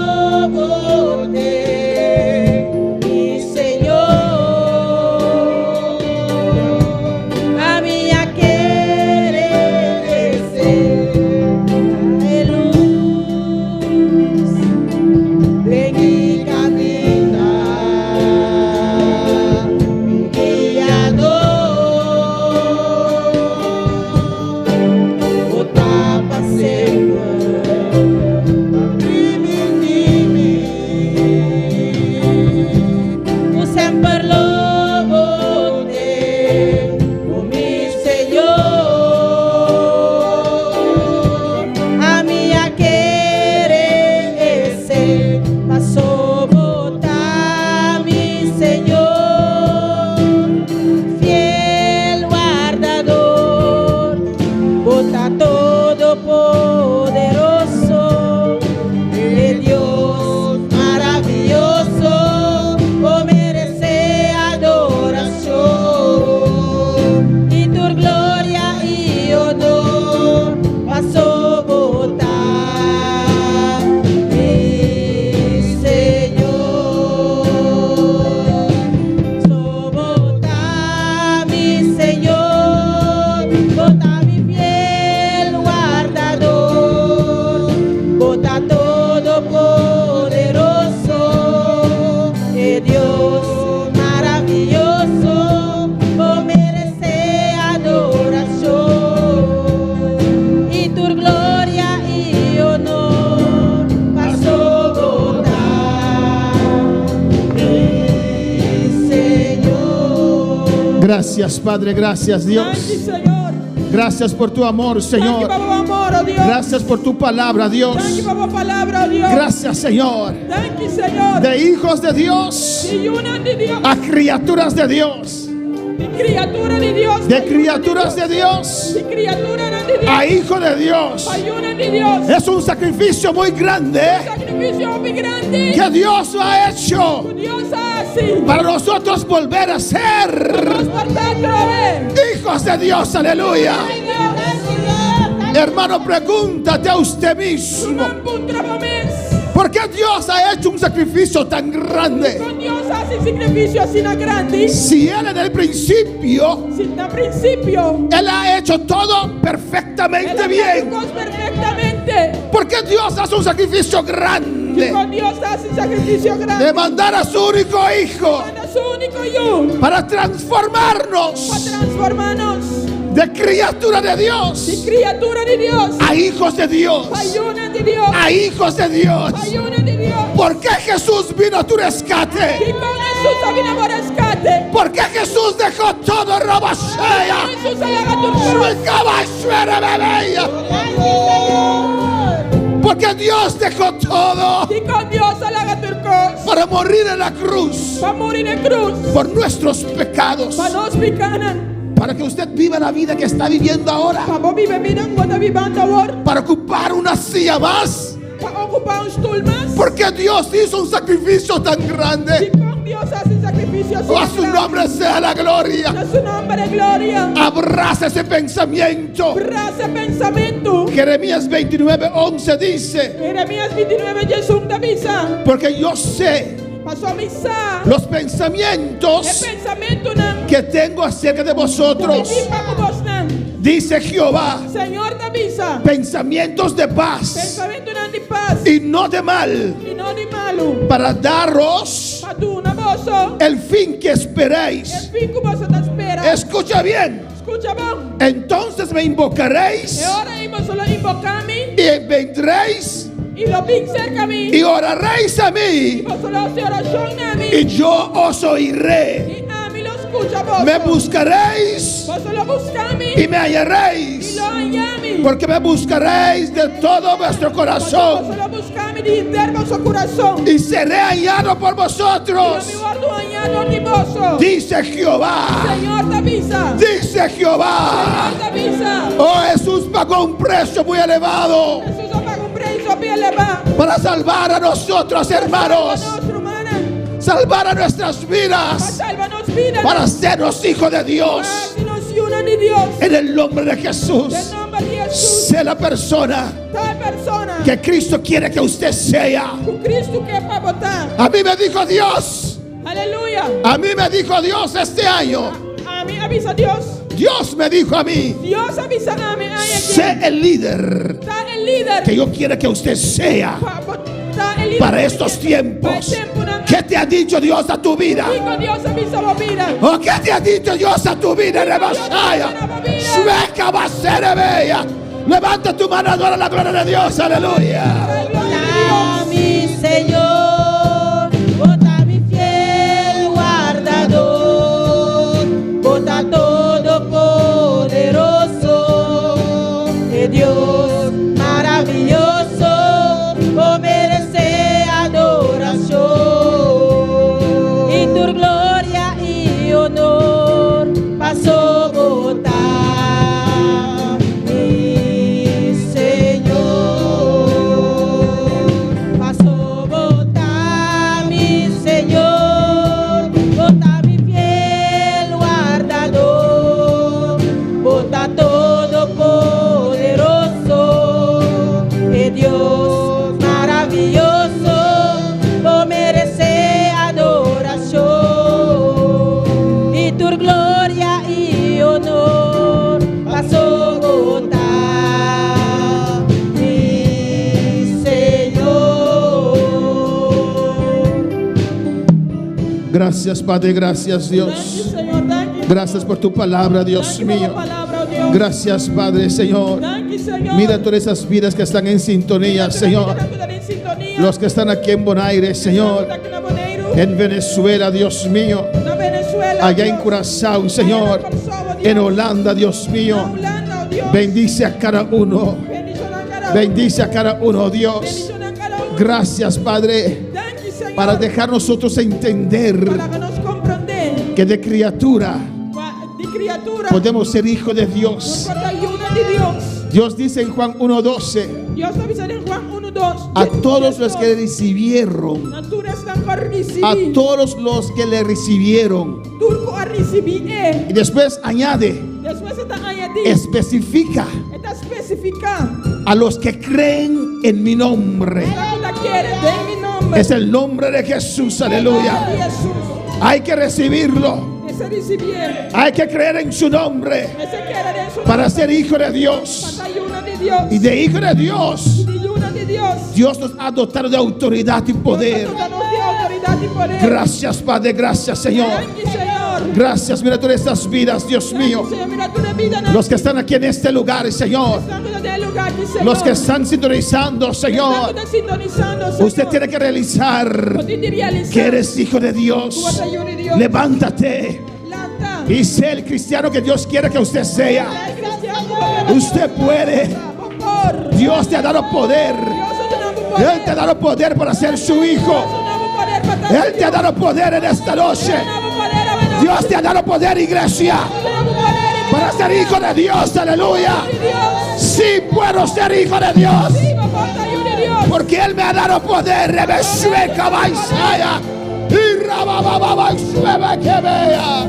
Gracias, Padre, gracias, Dios. Thank you, Señor. Gracias por tu amor, Thank you, Señor. por tu amor, oh Dios. Gracias por tu palabra, Dios. Thank you, por tu palabra, oh Dios. Gracias, Señor. Thank you, Señor. De hijos de Dios De una de Dios. a criaturas de Dios. De criatura de Dios. De criaturas de Dios De criatura de Dios. a hijo de Dios. Hay una de Dios. Es un sacrificio muy grande Sacrificio muy grande. que Dios ha hecho Dios hace. para nosotros volver a ser Vamos por otra vez. hijos de Dios. Aleluya. Ay, Dios. Hermano, pregúntate a usted mismo, No encontramos más. ¿por qué Dios ha hecho un sacrificio tan grande? Con Dios hace sacrificio así na grande. Si Él en el principio, Sin da principio. Él ha hecho todo perfectamente Él bien. hace perfectamente. ¿Por qué Dios hace un sacrificio Y grande con Dios hace sacrificio grande. de mandar a su único hijo Manda su único hijo. para transformarnos Para transformarnos. de criatura de De Dios criatura de Dios. a hijos de Dios? Hay una de Dios. A hijos de Dios. Hay una de Dios. ¿Por qué Jesús vino a tu Y rescate? con Jesús había un rescate. ¿Por qué Jesús dejó todo Rabashea? Jesús haga tu cruz. Porque Dios dejó todo Y con Dios haga tu cruz. para morir en la cruz Para morir en cruz. por nuestros pecados, Para nos picanan. para que usted viva la vida que está viviendo ahora, Para vive vida cuando vivando ahora. para ocupar una silla más. Para ocupar un stool más. Porque Dios hizo un sacrificio tan Y grande. con Dios hace sacrificio. A su nombre sea la gloria. A su nombre de gloria. Abraza ese pensamiento. Brace pensamiento. Jeremías 29:11 dice: Jeremías 29, Jesús te avisa. porque yo sé Pasó a misa. los El pensamientos pensamiento no. que tengo acerca de vosotros, dice Jehová, Señor te avisa. pensamientos de paz Pensamiento no de paz. y no de mal, Y no de malo. para daros Para tu una voz. el fin que El esperéis. fin que vos te espera. Escucha bien. Escucha bien. Entonces me invocaréis Y ahora íbamos solo a invocarme. y vendréis Y lo vi cerca a mí. y oraréis a Y mí vos solo hace oración a mí. y yo os oiré. Y a mí lo escucha vos. Me buscaréis Vos solo busca a mí. y me Y hallaréis, lo hallé a mí. porque me buscaréis de todo vuestro Vos corazón solo busca a mí de interno su corazón. y seré hallado por Y yo vosotros, me guardo hallado ni vos. dice Jehová. Señor te avisa. Dice Jehová. Señor te avisa. Oh, Jesús pagó un precio muy elevado Jesús paga un precio bien elevado. para salvar a nosotros, hermanos, salvar a nuestras vidas, Sálvanos vida. para sernos hijos de Dios. Nos una de Dios. En el nombre de Jesús, En nombre de Jesús. sé la persona Tal persona. que Cristo quiere que usted sea. Con Cristo que es para votar. A mí me dijo Dios, Aleluya. a mí me dijo Dios este año. A mí avisa Dios. Dios me dijo a mí, Dios avisa a mí. sé el líder Está el líder. que yo quiero que usted sea Está el líder. para estos tiempos. ¿Qué te ha dicho Dios a tu vida? Digo Dios avisa la vida. ¿O qué te ha dicho Dios a tu vida, Rebasaya? Sueca va a ser bella. Levanta tu mano, adora la gloria de Dios, aleluya. Bota mi Señor, bota mi fiel guardador, bota todopoderoso de Dios maravilloso, oh merece adoración y tu gloria y honor pasó botar. Dios maravilloso, oh merece adoración y tu gloria y honor pasó gota, mi Señor. Gracias, Padre, gracias, Dios. Gracias por tu palabra, Dios mío. Gracias, Padre, Señor. Mira todas esas vidas que están en sintonía, Señor. Los que están aquí en Bonaire, Señor. en Venezuela, Dios mío, Na Venezuela, allá en Dios. Curazao, Señor, Allá en Kosovo, Dios. en Holanda, Dios mío. Na Holanda, oh Dios. Bendice a cada uno, Bendición a cada uno. bendice a cada uno, Dios. Bendición a cada uno. Gracias, Padre, Thank you, Señor. para dejar nosotros entender Para que nos comprender. que de criatura De criatura. podemos ser hijos de Nos Dios. falta ayuda de Dios. Dios dice en Juan 1:12, Dios está diciendo en Juan 1:2. a todos los que le recibieron, a todos los que le recibieron. Y después añade, Después está añadido. especifica Está especificado. a los que creen en mi nombre. La quiere de mi nombre. Es el nombre de Jesús, aleluya. Jesús. Hay que recibirlo, Ese recibir. hay que creer en su nombre Ese quiere de su para ser hijo de Dios. Para ayuda de Dios. Y de hijo de Dios, De ayuda de Dios. Dios nos ha dotado de autoridad y poder. Dios nos da autoridad y poder. Gracias, Padre, gracias, Señor. Thank you, Señor. Gracias, mira todas estas vidas, Dios mío. Señor, mira tu vida, ¿no? Los que están aquí en este lugar, Señor. Estamos en el lugar, Señor. Los que están sintonizando, Señor. Estamos sintonizando, Señor. Usted tiene que realizar Usted tiene que realizar que eres hijo de tu Dios. batallón de Dios. Levántate Lanta. y sé el cristiano que Dios quiere que usted sea. Ay, cristiano. Usted puede. Por Dios te ha dado poder. Él te ha dado poder para ser su hijo. Él te ha dado poder en esta noche. Dios te ha dado poder, iglesia, para ser hijo de Dios. Aleluya. Sí puedo ser hijo de Dios, porque Él me ha dado poder. Rebesueca Baisaya y Rabababa que vea.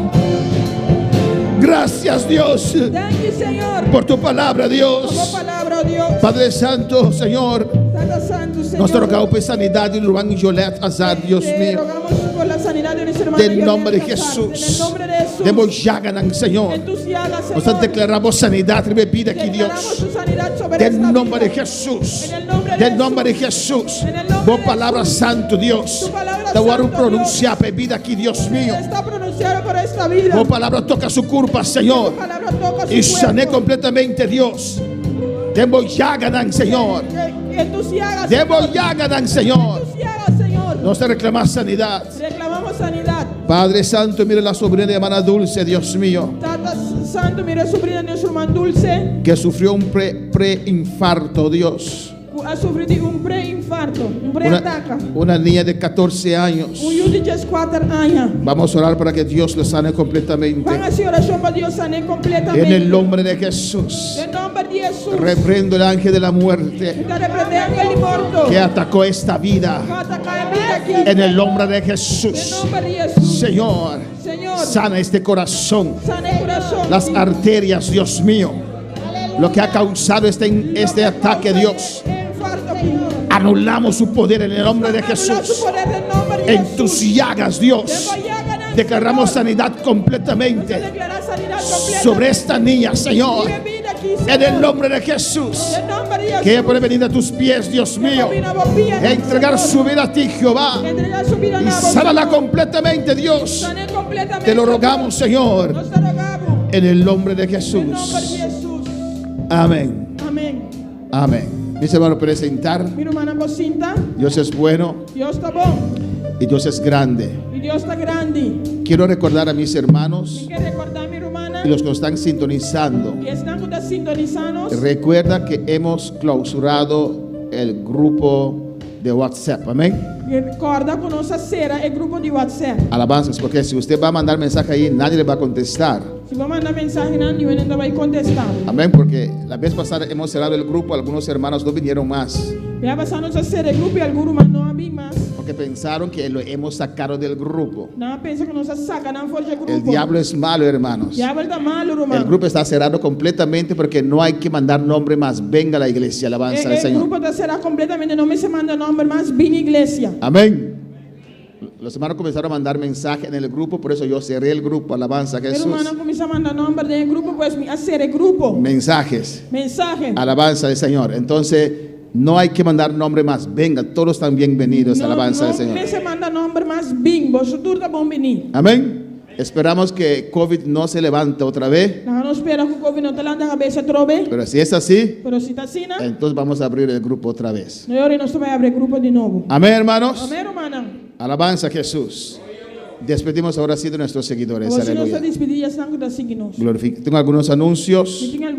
Gracias, Dios, Thank you, Señor. por tu palabra, Por Dios. palabra, oh Dios. Padre Santo, Señor, Santo, Santo, Señor. nós rogamos por sanidade em Luan e Jolete Azar, Dios Te mío. rogamos por la sanidad de nuestra hermana Em nome de Yolanda Casar. En el Jesus. nombre de Jesús. Demos Jaganan, Senhor. En tus llagas, Señor. Nós declaramos sanidade e bebida aqui, Declaramos Deus. tu sanidad sobre Em esta nome de vida. Jesus. En el nombre de Em nome de Jesús. Jesus. En el nombre Boa de palavra Jesús. santo, Deus. Tu palabra Da hora santo, pronunciar bebida aqui, Deus mío. Está pronunciado por esta vida. Boa palavra toca su curva, Senhor. Tu palabra toca su E sané cuerpo. completamente, Deus. Demos Jaganan, Senhor. Que en tus llagas, Demos Señor. Jaganan, Senhor. En tus llagas, Señor. Nós reclamamos sanidade. Reclamamos sanidad. Padre Santo, mira la sobrina de hermana Dulce, Dios mío, Tata Santo, mira sobrina de nuestro hermano Dulce. que sufrió un preinfarto, Dios. Ha sufrido un preinfarto, un preataque. Una niña de 14 años. Un youth de 4 años. Vamos a orar para que Dios lo sane completamente. Van a hacer oración para Dios sanar completamente. En el nombre de Jesús. En nombre de Jesús. Reprendo el ángel de la muerte Está reprendendo el muerto. que atacó esta vida. Ataca en vida aquí. En el nombre de En Jesús. nombre de Jesús. Señor, Señor. sana este corazón. Sana el corazón. Las arterias, Dios mío. Lo que ha causado este ataque, Dios. Infarto aquí. Anulamos su poder en el nombre de Anulamos su Jesús. poder en nombre de En Jesús. tus llagas, Dios, Tengo llagas, declaramos Señor. sanidad completamente Declarar sanidad completa. sobre esta niña, Señor. Vive vida aquí, En Señor. el nombre de Jesús. En nombre de Jesús. Que ella puede venir a tus pies, Dios mío. Vino a vos pies, E entregar Señor. su vida a ti, Jehová. Entregar su vida Y a vos, sánala Señor. completamente, Dios. Sane completamente. Te lo rogamos, Señor. Nos te rogamos. En el nombre de En nombre de Jesús. Jesús. Amén. Amén. Amén. Mis hermanos, presentar. Mi hermana Bocinta, Dios es bueno Dios está bueno y Dios es grande. y Dios está grande. Quiero recordar a mis hermanos Hay que recordar a mi hermana y los que nos están sintonizando. que están sintonizados. Recuerda que hemos clausurado el grupo de WhatsApp. Amén. Recorda con nuestra cera el grupo de WhatsApp. Alabanzas, porque si usted va a mandar mensaje ahí, nadie le va a contestar. Si va a mandar mensaje, nadie va a contestar. Amén, porque la vez pasada hemos cerrado el grupo, algunos hermanos no vinieron más, Ya pasamos a hacer el grupo y algunos más no había más. porque pensaron que lo hemos sacado del grupo. Nada piensa que nos sacan fuera del grupo. El diablo es malo, hermanos. Ya está malo, hermano. El grupo está cerrado completamente porque no hay que mandar nombre más. Venga a la iglesia, alabanza al El Señor. grupo está cerrado completamente. No me se manda nombre más. Vine iglesia. Amén. Los hermanos comenzaron a mandar mensaje en el grupo, por eso yo cerré el grupo, alabanza a El Jesús. hermano comienza a mandar nombre del grupo, pues hacer el grupo. Mensajes, Mensaje. alabanza al Señor. Entonces, no hay que mandar nombre más. Venga, todos están bienvenidos, alabanza al No Señor. me se manda nombre más. Bing. Vosotros también venir. Amén. Esperamos que COVID no se levante otra vez, No espera que COVID no te la a veces trove. pero si es así, Pero si está así, ¿no? entonces vamos a abrir el grupo otra vez. No, ahora no se va a abrir grupo de nuevo. Amén, hermanos. Amén, hermana. Alabanza a Jesús. Despedimos ahora sí de nuestros seguidores. Vamos a Aleluya. despedir ya están con los signos. Tengo algunos anuncios. Tengo